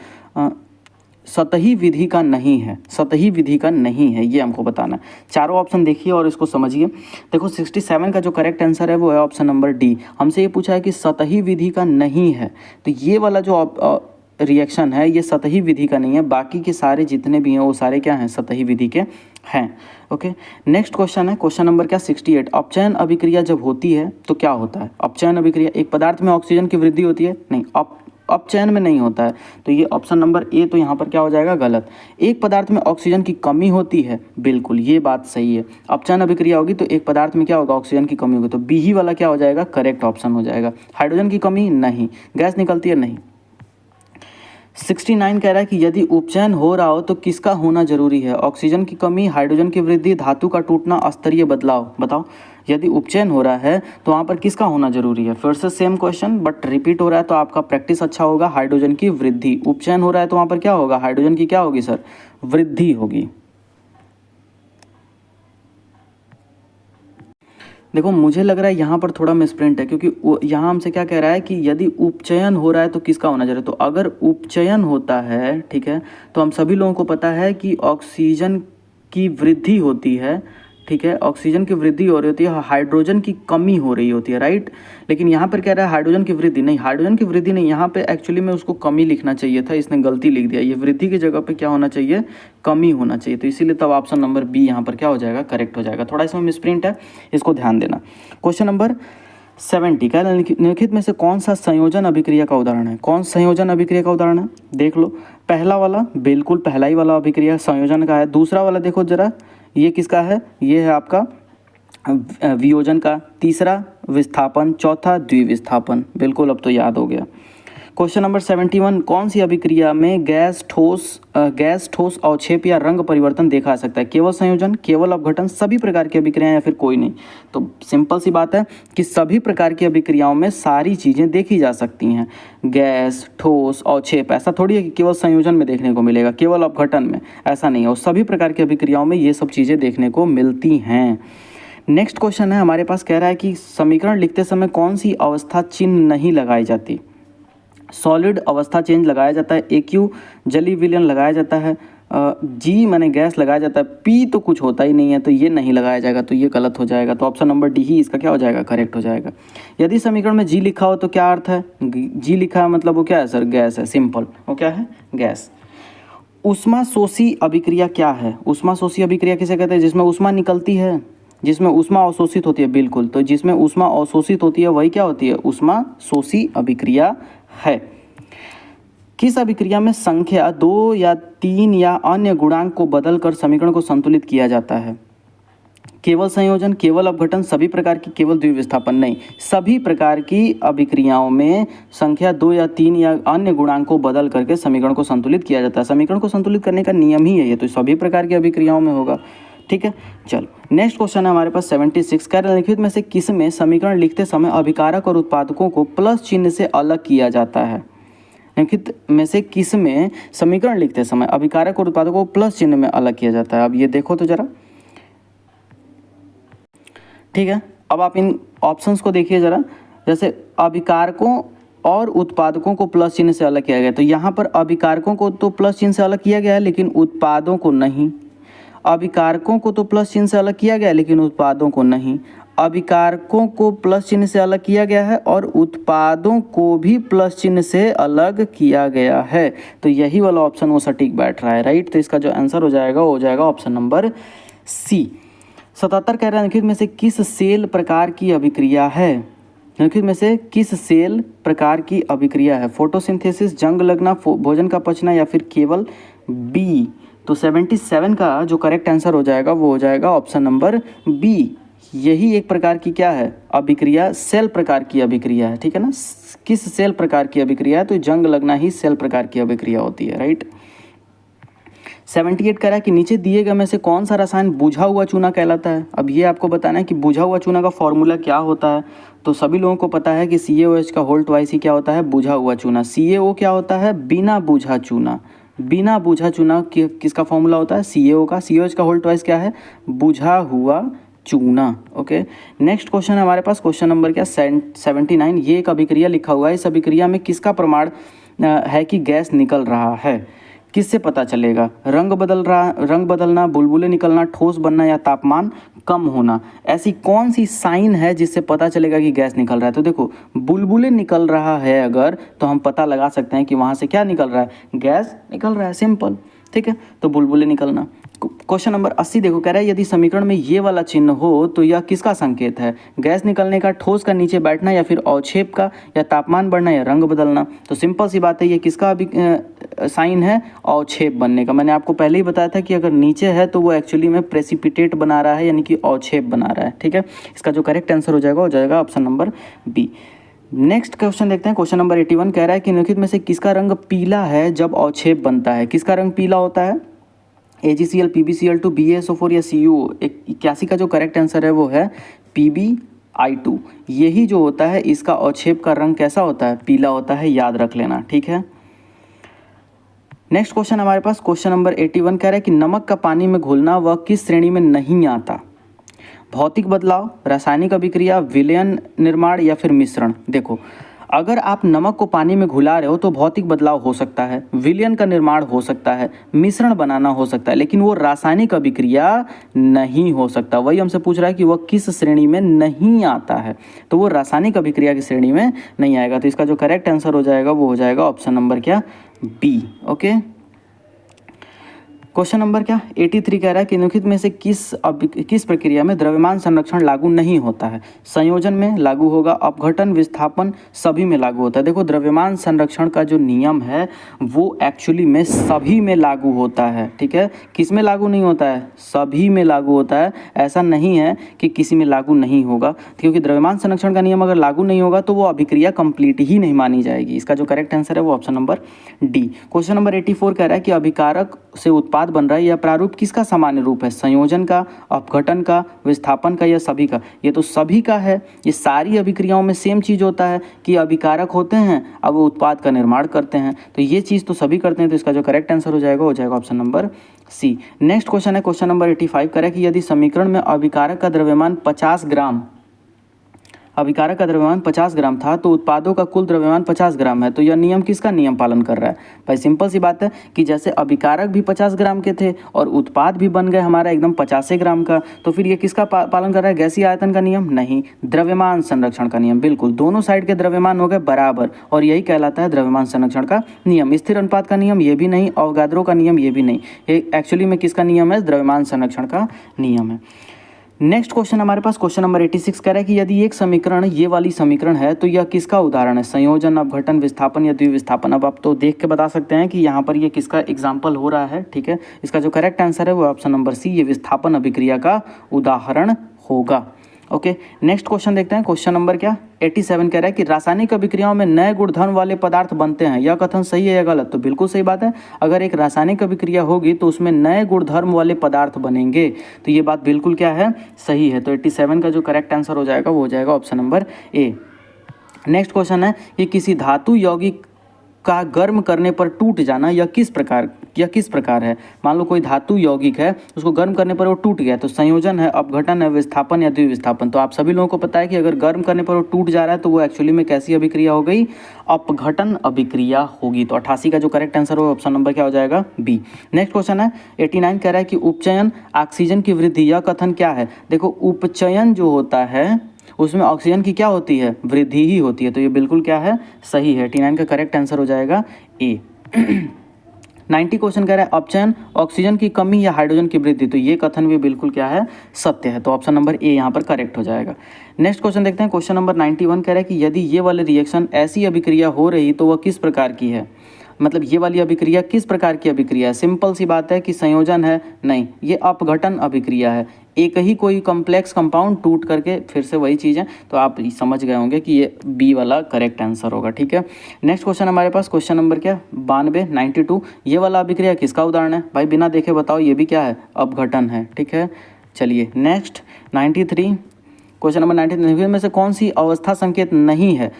सतही विधि का नहीं है? सतही विधि का नहीं है, ये हमको बताना है। चारों ऑप्शन देखिए और इसको समझिए। देखो 67 का जो करेक्ट आंसर है वो है ऑप्शन नंबर डी। हमसे ये पूछा है कि सतही विधि का नहीं है, तो ये वाला जो रिएक्शन है ये सतही विधि का नहीं है। बाकी के सारे जितने भी हैं वो सारे क्या हैं? सतही विधि के हैं। ओके, नेक्स्ट क्वेश्चन है क्वेश्चन नंबर क्या 68। अपचयन अभिक्रिया जब होती है तो क्या होता है? अपचयन अभिक्रिया, एक पदार्थ में ऑक्सीजन की वृद्धि होती है? नहीं, अपचयन में नहीं होता है, तो ये ऑप्शन नंबर ए तो यहाँ पर क्या हो जाएगा? गलत। एक पदार्थ में ऑक्सीजन की कमी होती है, बिल्कुल ये बात सही है। अपचयन अभिक्रिया होगी तो एक पदार्थ में क्या होगा? ऑक्सीजन की कमी होगी, तो बी ही वाला क्या हो जाएगा? करेक्ट ऑप्शन हो जाएगा। हाइड्रोजन की कमी नहीं, गैस निकलती है नहीं। 69 कह रहा है कि यदि उपचयन हो रहा हो तो किसका होना जरूरी है? ऑक्सीजन की कमी, हाइड्रोजन की वृद्धि, धातु का टूटना, अस्तरीय बदलाव। बताओ, यदि उपचयन हो रहा है तो वहाँ पर किसका होना जरूरी है? फिर से सेम क्वेश्चन बट रिपीट हो रहा है, तो आपका प्रैक्टिस अच्छा होगा। हाइड्रोजन की वृद्धि, उपचयन हो रहा है तो वहाँ पर क्या होगा? हाइड्रोजन की क्या होगी सर? वृद्धि होगी। देखो मुझे लग रहा है यहाँ पर थोड़ा मिसप्रिंट है, क्योंकि यहाँ हमसे क्या कह रहा है कि यदि उपचयन हो रहा है तो किसका होना चाहिए। तो अगर उपचयन होता है, ठीक है, तो हम सभी लोगों को पता है कि ऑक्सीजन की वृद्धि होती है, ठीक है, ऑक्सीजन की वृद्धि हो रही होती है, हाइड्रोजन की कमी हो रही होती है, राइट। लेकिन यहाँ पर कह रहा है हाइड्रोजन की वृद्धि, नहीं, हाइड्रोजन की वृद्धि नहीं, यहाँ पे एक्चुअली में उसको कमी लिखना चाहिए था, इसने गलती लिख दिया। ये वृद्धि की जगह पे क्या होना चाहिए? कमी होना चाहिए। तो इसीलिए तब ऑप्शन नंबर बी यहाँ पर क्या हो जाएगा? करेक्ट हो जाएगा। थोड़ा इसमें मिसप्रिंट है, इसको ध्यान देना। क्वेश्चन नंबर 70 का निम्नलिखित में से कौन सा संयोजन अभिक्रिया का उदाहरण है? कौन संयोजन अभिक्रिया का उदाहरण है? देख लो, पहला वाला बिल्कुल पहला ही वाला अभिक्रिया संयोजन का है। दूसरा वाला देखो जरा, ये किसका है, ये है आपका वियोजन का, तीसरा विस्थापन, चौथा द्विविस्थापन। बिल्कुल, अब तो याद हो गया। क्वेश्चन नंबर 71, कौन सी अभिक्रिया में गैस ठोस अवक्षेप या रंग परिवर्तन देखा जा सकता है? केवल संयोजन, केवल अपघटन, सभी प्रकार की अभिक्रियाएं या फिर कोई नहीं? तो सिंपल सी बात है कि सभी प्रकार की अभिक्रियाओं में सारी चीज़ें देखी जा सकती हैं। गैस, ठोस, अवक्षेप, ऐसा थोड़ी है कि केवल संयोजन में देखने को मिलेगा, केवल अपघटन में, ऐसा नहीं है। और सभी प्रकार की अभिक्रियाओं में ये सब चीज़ें देखने को मिलती हैं। नेक्स्ट क्वेश्चन है हमारे पास, कह रहा है कि समीकरण लिखते समय कौन सी अवस्था चिन्ह नहीं लगाई जाती? सॉलिड अवस्था चेंज लगाया जाता है, AQ जली विलयन लगाया जाता है, G मैंने गैस लगाया जाता है, P तो कुछ होता ही नहीं है तो ये नहीं लगाया जाएगा, तो ये गलत हो जाएगा। तो ऑप्शन नंबर डी ही इसका क्या हो जाएगा, करेक्ट हो जाएगा। यदि समीकरण में G लिखा हो तो क्या अर्थ है? G लिखा है मतलब वो क्या है सर, गैस है, सिंपल। वो क्या है, गैस। ऊष्माशोषी अभिक्रिया क्या है? ऊष्माशोषी अभिक्रिया किसे कहते हैं? जिसमें ऊष्मा निकलती है, जिसमें ऊष्मा अवशोषित होती है। बिल्कुल, तो जिसमें ऊष्मा अवशोषित होती है वही क्या होती है, ऊष्माशोषी अभिक्रिया है। किस अभिक्रिया में संख्या 2 या 3 या अन्य गुणांक को बदलकर समीकरण को संतुलित किया जाता है? केवल संयोजन, केवल अपघटन, सभी प्रकार की, केवल द्विविस्थापन? नहीं, सभी प्रकार की अभिक्रियाओं में संख्या 2 या 3 या अन्य गुणांक को बदल करके समीकरण को संतुलित किया जाता है। समीकरण को संतुलित करने का नियम ही है ये, तो सभी प्रकार की अभिक्रियाओं में होगा। ठीक है, चलो नेक्स्ट क्वेश्चन है हमारे पास 76, कह रहे निम्नलिखित में से किस में समीकरण लिखते समय अभिकारक और उत्पादकों को प्लस चिन्ह से अलग किया जाता है? निम्नलिखित में से किस में समीकरण लिखते समय अभिकारक और उत्पादकों को प्लस चिन्ह में अलग किया जाता है? अब ये देखो तो जरा, ठीक है। अब आप इन ऑप्शंस को देखिए जरा, जैसे अभिकारकों और उत्पादकों को प्लस चिन्ह से अलग किया गया, तो यहाँ पर अभिकारकों को तो प्लस चिन्ह से अलग किया गया है लेकिन उत्पादों को नहीं। अभिकारकों को तो प्लस चिन्ह से अलग किया गया है लेकिन उत्पादों को नहीं। अभिकारकों को प्लस चिन्ह से अलग किया गया है और उत्पादों को भी प्लस चिन्ह से अलग किया गया है, तो यही वाला ऑप्शन वो सटीक बैठ रहा है, राइट। तो इसका जो आंसर हो जाएगा वो हो जाएगा ऑप्शन नंबर सी। 77 कह रहा है निम्नलिखित में से किस सेल प्रकार की अभिक्रिया है? निम्नलिखित में से किस सेल प्रकार की अभिक्रिया है? फोटोसिंथेसिस, जंग लगना, भोजन का पचना या फिर केवल बी? तो 77 का जो करेक्ट आंसर हो जाएगा वो हो जाएगा ऑप्शन नंबर बी। यही एक प्रकार की क्या है, अभिक्रिया, सेल प्रकार की अभिक्रिया है, ठीक है ना। किस सेल प्रकार की अभिक्रिया है? तो जंग लगना ही सेल प्रकार की अभिक्रिया होती है, राइट। 78 कह रहा है कि नीचे दिए गए में से कौन सा रसायन बुझा हुआ चूना कहलाता है? अब ये आपको बताना है कि बुझा हुआ चूना का फॉर्मूला क्या होता है। तो सभी लोगों को पता है कि CaOH का होल ट्वाइस ही क्या होता है, बुझा हुआ चूना। CaO क्या होता है, बिना बुझा चूना। बिना बुझा चूना किसका फॉर्मूला होता है, CaO का। CaOH का होल ट्वाइस क्या है, बुझा हुआ चूना। ओके, नेक्स्ट क्वेश्चन है हमारे पास, क्वेश्चन नंबर क्या, 79। ये एक अभिक्रिया लिखा हुआ है, इस अभिक्रिया में किसका प्रमाण है कि गैस निकल रहा है? किससे पता चलेगा? रंग बदलना, बुलबुले निकलना, ठोस बनना या तापमान कम होना? ऐसी कौन सी साइन है जिससे पता चलेगा कि गैस निकल रहा है? तो देखो, बुलबुले निकल रहा है अगर, तो हम पता लगा सकते हैं कि वहाँ से क्या निकल रहा है, गैस निकल रहा है, सिंपल। ठीक है, तो बुलबुले निकलना। क्वेश्चन नंबर 80 देखो, कह रहा है यदि समीकरण में ये वाला चिन्ह हो तो यह किसका संकेत है? गैस निकलने का, ठोस का नीचे बैठना या फिर अवक्षेप का, या तापमान बढ़ना या रंग बदलना? तो सिंपल सी बात है, ये किसका अभी साइन है, अवक्षेप बनने का। मैंने आपको पहले ही बताया था कि अगर नीचे है तो वो एक्चुअली में प्रेसिपिटेट बना रहा है, यानी कि अवक्षेप बना रहा है। ठीक है, इसका जो करेक्ट आंसर हो जाएगा option number B. Next question देखते हैं, क्वेश्चन नंबर 81 कह रहा है कि निम्नलिखित में से किसका रंग पीला है जब अवक्षेप बनता है? किसका रंग पीला होता है? AgCl, PbCl2, BaSO4 या CuO? 81 का जो करेक्ट आंसर है वो है PbI2। यही जो होता है इसका अवक्षेप का रंग कैसा होता है, पीला होता है, याद रख लेना। ठीक है, नेक्स्ट क्वेश्चन हमारे पास, क्वेश्चन नंबर 81 कह रहा है कि नमक का पानी में घुलना वह किस श्रेणी में नहीं आता? भौतिक बदलाव, रासायनिक अभिक्रिया, विलयन, निर्माण या फिर मिश्रण? देखो, अगर आप नमक को पानी में घुला रहे हो तो भौतिक बदलाव हो सकता है, विलयन का निर्माण हो सकता है, मिश्रण बनाना हो सकता है, लेकिन वो रासायनिक अभिक्रिया नहीं हो सकता। वही हमसे पूछ रहा है कि वह किस श्रेणी में नहीं आता है, तो वो रासायनिक अभिक्रिया की श्रेणी में नहीं आएगा। तो इसका जो करेक्ट आंसर हो जाएगा वो हो जाएगा ऑप्शन नंबर क्या, बी। ओके, क्वेश्चन नंबर क्या 83 कह रहा है कि निम्नलिखित में से किस प्रक्रिया में द्रव्यमान संरक्षण लागू नहीं होता है। संयोजन में लागू होगा, अपघटन, विस्थापन सभी में लागू होता है। देखो द्रव्यमान संरक्षण का जो नियम है वो एक्चुअली में सभी में लागू होता है, ठीक है। किस में लागू नहीं होता है? सभी में लागू होता है। ऐसा नहीं है कि किसी में लागू नहीं होगा, क्योंकि द्रव्यमान संरक्षण का नियम अगर लागू नहीं होगा तो वो अभिक्रिया कंप्लीट ही नहीं मानी जाएगी। इसका जो करेक्ट आंसर है वो option number D. Question number 84 कह रहा है कि अभिकारक से उत्पाद बन रहा है, यह प्रारूप किसका सामान्य रूप है? संयोजन का, अपघटन का, विस्थापन का या सभी का? ये तो सभी का है। ये सारी अभिक्रियाओं में सेम चीज़ होता है कि अभिकारक होते हैं, अब वो उत्पाद का निर्माण करते हैं, तो ये चीज़ तो सभी करते हैं। तो इसका जो करेक्ट आंसर हो जाएगा option number C. Next question है क्वेश्चन नंबर 85 कह रहा है कि यदि समीकरण में अभिकारक का द्रव्यमान 50 ग्राम था तो उत्पादों का कुल द्रव्यमान 50 ग्राम है, तो यह नियम किसका नियम पालन कर रहा है? भाई सिंपल सी बात है कि जैसे अभिकारक भी 50 ग्राम के थे और उत्पाद भी बन गए हमारा एकदम 50 ग्राम का, तो फिर ये किसका पालन कर रहा है? गैसीय आयतन का नियम? नहीं, द्रव्यमान संरक्षण का नियम। बिल्कुल, दोनों साइड के द्रव्यमान हो गए बराबर और यही कहलाता है द्रव्यमान संरक्षण का नियम। स्थिर अनुपात का नियम ये भी नहीं, अवोगाद्रो का नियम ये भी नहीं, ये एक्चुअली में किसका नियम है? द्रव्यमान संरक्षण का नियम है। नेक्स्ट क्वेश्चन हमारे पास क्वेश्चन नंबर 86 कह रहा है कि यदि एक समीकरण ये वाली समीकरण है तो यह किसका उदाहरण है? संयोजन, अपघटन, विस्थापन या द्विविस्थापन? अब आप तो देख के बता सकते हैं कि यहाँ पर ये किसका एग्जाम्पल हो रहा है, ठीक है। इसका जो करेक्ट आंसर है वो ऑप्शन नंबर सी, ये विस्थापन अभिक्रिया का उदाहरण होगा। ओके, नेक्स्ट क्वेश्चन देखते हैं। क्वेश्चन नंबर क्या 87 कह रहा है कि रासायनिक अभिक्रियाओं में नए गुणधर्म वाले पदार्थ बनते हैं, यह कथन सही है या गलत? तो बिल्कुल सही बात है। अगर एक रासायनिक अभिक्रिया होगी तो उसमें नए गुणधर्म वाले पदार्थ बनेंगे, तो ये बात बिल्कुल क्या है? सही है। तो 87 का जो करेक्ट आंसर हो जाएगा वो हो जाएगा option number A. Next question है कि किसी धातु यौगिक का गर्म करने पर टूट जाना यह किस प्रकार है? मान लो कोई धातु यौगिक है, उसको गर्म करने पर वो टूट गया, तो संयोजन है, अपघटन है, विस्थापन या द्विविस्थापन? तो आप सभी लोगों को पता है कि अगर गर्म करने पर वो टूट जा रहा है तो वो एक्चुअली में कैसी अभिक्रिया हो गई? अपघटन अभिक्रिया होगी। तो 88 का जो करेक्ट आंसर हो ऑप्शन नंबर क्या हो जाएगा? बी। नेक्स्ट क्वेश्चन है 89 कह रहा है कि उपचयन ऑक्सीजन की वृद्धि, यह कथन क्या है? देखो उपचयन जो होता है उसमें ऑक्सीजन की क्या होती है? वृद्धि ही होती है, तो ये बिल्कुल क्या है? सही है। 89 का करेक्ट आंसर हो जाएगा ए। 90 क्वेश्चन कह रहा है अपचयन ऑक्सीजन की कमी या हाइड्रोजन की वृद्धि, तो ये कथन भी बिल्कुल क्या है? सत्य है। तो ऑप्शन नंबर ए यहाँ पर करेक्ट हो जाएगा। नेक्स्ट क्वेश्चन देखते हैं। क्वेश्चन नंबर 91 कह रहा है कि यदि ये वाली रिएक्शन ऐसी अभिक्रिया हो रही तो वह किस प्रकार की है? मतलब ये वाली अभिक्रिया किस प्रकार की अभिक्रिया है? सिंपल सी बात है कि संयोजन है? नहीं, ये अपघटन अभिक्रिया है। एक ही कोई कॉम्प्लेक्स कंपाउंड टूट करके फिर से वही चीज़ है, तो आप समझ गए होंगे कि ये बी वाला करेक्ट आंसर होगा, ठीक है। नेक्स्ट क्वेश्चन हमारे पास क्वेश्चन नंबर क्या 92 ये वाला अभिक्रिया किसका उदाहरण है? भाई बिना देखे बताओ, ये भी क्या है? अपघटन है, ठीक है। चलिए नेक्स्ट 93 क्वेश्चन नंबर 93 में से कौन सी अवस्था संकेत नहीं है?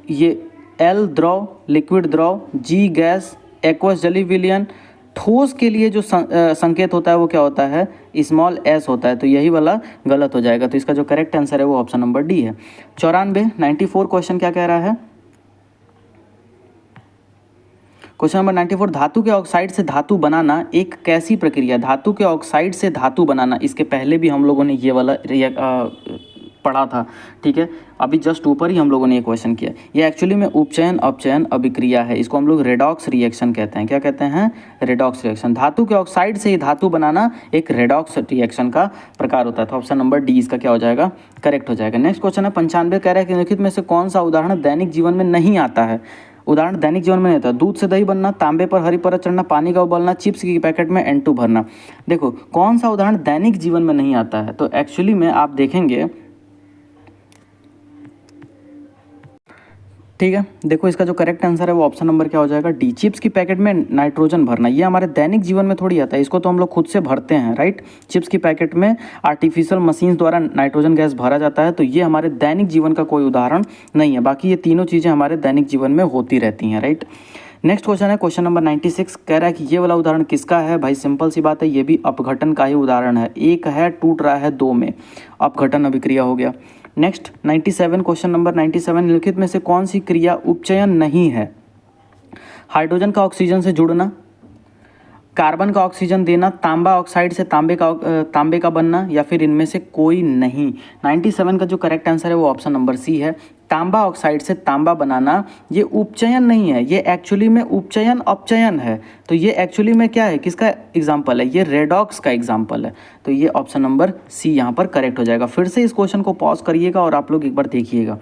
ये एल द्रव, लिक्विड द्रव, जी गैस, एक्वस जलीय विलयन। ठोस के लिए जो संकेत होता है वो क्या होता है? स्मॉल एस होता है, तो यही वाला गलत हो जाएगा। तो इसका जो करेक्ट आंसर है वो ऑप्शन नंबर डी है। 94 क्वेश्चन क्या कह रहा है? क्वेश्चन नंबर 94 धातु के ऑक्साइड से धातु बनाना एक कैसी प्रक्रिया? धातु के ऑक्साइड से धातु बनाना, इसके पहले भी हम लोगों ने ये वाला पढ़ा था, ठीक है। अभी जस्ट ऊपर ही हम लोगों ने ये क्वेश्चन किया। ये एक्चुअली में उपचयन अपचयन अभिक्रिया है, इसको हम लोग रेडॉक्स रिएक्शन कहते हैं। क्या कहते हैं? Redox reaction. धातु के ऑक्साइड से ही धातु बनाना एक रेडॉक्स रिएक्शन का प्रकार होता है। तो ऑप्शन नंबर डी इसका क्या हो जाएगा? करेक्ट हो जाएगा। नेक्स्ट क्वेश्चन है 95 कह रहा है कि निम्नलिखित में से कौन सा उदाहरण दैनिक जीवन में नहीं आता है? उदाहरण दैनिक जीवन में नहीं आता। दूध से दही बनना, तांबे पर हरी परत चढ़ना, पानी का उबलना, चिप्स की पैकेट में N2 भरना। देखो कौन सा उदाहरण दैनिक जीवन में नहीं आता है? तो एक्चुअली में आप देखेंगे, ठीक है। देखो इसका जो करेक्ट आंसर है वो ऑप्शन नंबर क्या हो जाएगा? डी। चिप्स की पैकेट में नाइट्रोजन भरना, ये हमारे दैनिक जीवन में थोड़ी आता है, इसको तो हम लोग खुद से भरते हैं, राइट। चिप्स की पैकेट में आर्टिफिशियल मशीन्स द्वारा नाइट्रोजन गैस भरा जाता है, तो ये हमारे दैनिक जीवन का कोई उदाहरण नहीं है। बाकी ये तीनों चीज़ें हमारे दैनिक जीवन में होती रहती हैं, राइट। नेक्स्ट क्वेश्चन है क्वेश्चन नंबर 96 कह रहा है कि ये वाला उदाहरण किसका है? भाई सिंपल सी बात है, ये भी अपघटन का ही उदाहरण है। एक है टूट रहा है, दो में अपघटन अभिक्रिया हो गया। नेक्स्ट 97 क्वेश्चन नंबर 97 निम्नलिखित में से कौन सी क्रिया उपचयन नहीं है? हाइड्रोजन का ऑक्सीजन से जुड़ना, कार्बन का ऑक्सीजन देना, तांबा ऑक्साइड से तांबे का बनना, या फिर इनमें से कोई नहीं। 97 का जो करेक्ट आंसर है वो ऑप्शन नंबर सी है, तांबा ऑक्साइड से तांबा बनाना ये उपचयन नहीं है, ये एक्चुअली में उपचयन अपचयन है। तो ये एक्चुअली में क्या है, किसका एग्जाम्पल है, ये रेडॉक्स का एग्जाम्पल है। तो ये ऑप्शन नंबर सी यहाँ पर करेक्ट हो जाएगा। फिर से इस क्वेश्चन को पॉज करिएगा और आप लोग एक बार देखिएगा।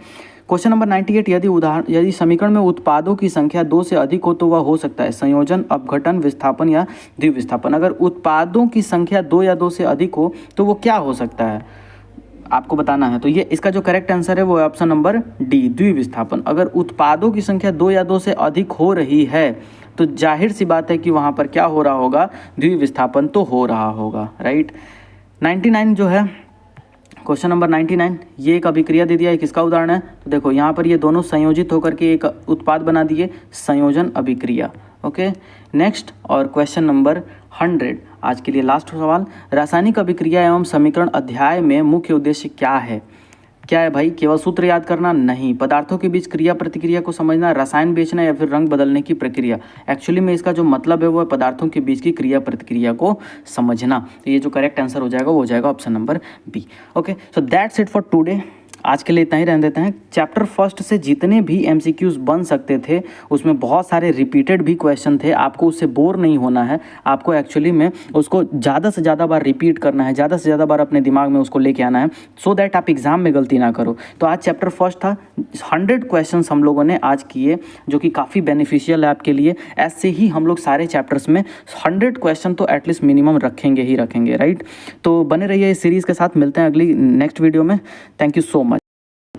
क्वेश्चन नंबर 98, यदि समीकरण में उत्पादों की संख्या 2 से अधिक हो तो वह हो सकता है संयोजन, अपघटन, विस्थापन या द्विविस्थापन। अगर उत्पादों की संख्या 2 या 2 से अधिक हो तो वो क्या हो सकता है, आपको बताना है। तो ये इसका जो करेक्ट आंसर है वो है ऑप्शन नंबर डी, द्विविस्थापन। अगर उत्पादों की संख्या 2 या 2 से अधिक हो रही है तो जाहिर सी बात है कि वहाँ पर क्या हो रहा होगा, द्विविस्थापन तो हो रहा होगा, राइट। 99 जो है, क्वेश्चन नंबर 99, ये एक अभिक्रिया दे दिया है, किसका उदाहरण है। तो देखो यहाँ पर ये दोनों संयोजित होकर के एक उत्पाद बना दिए, संयोजन अभिक्रिया। ओके, नेक्स्ट और क्वेश्चन नंबर 100, आज के लिए लास्ट सवाल। रासायनिक अभिक्रिया एवं समीकरण अध्याय में मुख्य उद्देश्य क्या है। क्या है भाई, केवल सूत्र याद करना नहीं, पदार्थों के बीच क्रिया प्रतिक्रिया को समझना, रसायन बेचना या फिर रंग बदलने की प्रक्रिया। एक्चुअली में इसका जो मतलब है वो है पदार्थों के बीच की क्रिया प्रतिक्रिया को समझना। तो ये जो करेक्ट आंसर हो जाएगा वो हो जाएगा option number B. Okay, so that's it for today. आज के लिए इतना ही रहने देते हैं। चैप्टर फर्स्ट से जितने भी एमसीक्यूज बन सकते थे उसमें बहुत सारे रिपीटेड भी क्वेश्चन थे। आपको उससे बोर नहीं होना है, आपको एक्चुअली में उसको ज़्यादा से ज़्यादा बार रिपीट करना है, ज़्यादा से ज़्यादा बार अपने दिमाग में उसको लेके आना है, सो दैट आप एग्जाम में गलती ना करो। तो आज चैप्टर फर्स्ट था, 100 क्वेश्चन हम लोगों ने आज किए जो कि काफ़ी बेनिफिशियल है आपके लिए। ऐसे ही हम लोग सारे चैप्टर्स में 100 क्वेश्चन तो एटलीस्ट मिनिमम रखेंगे ही रखेंगे, राइट। तो बने रहिए इस सीरीज़ के साथ, मिलते हैं अगली नेक्स्ट वीडियो में। Thank you so much.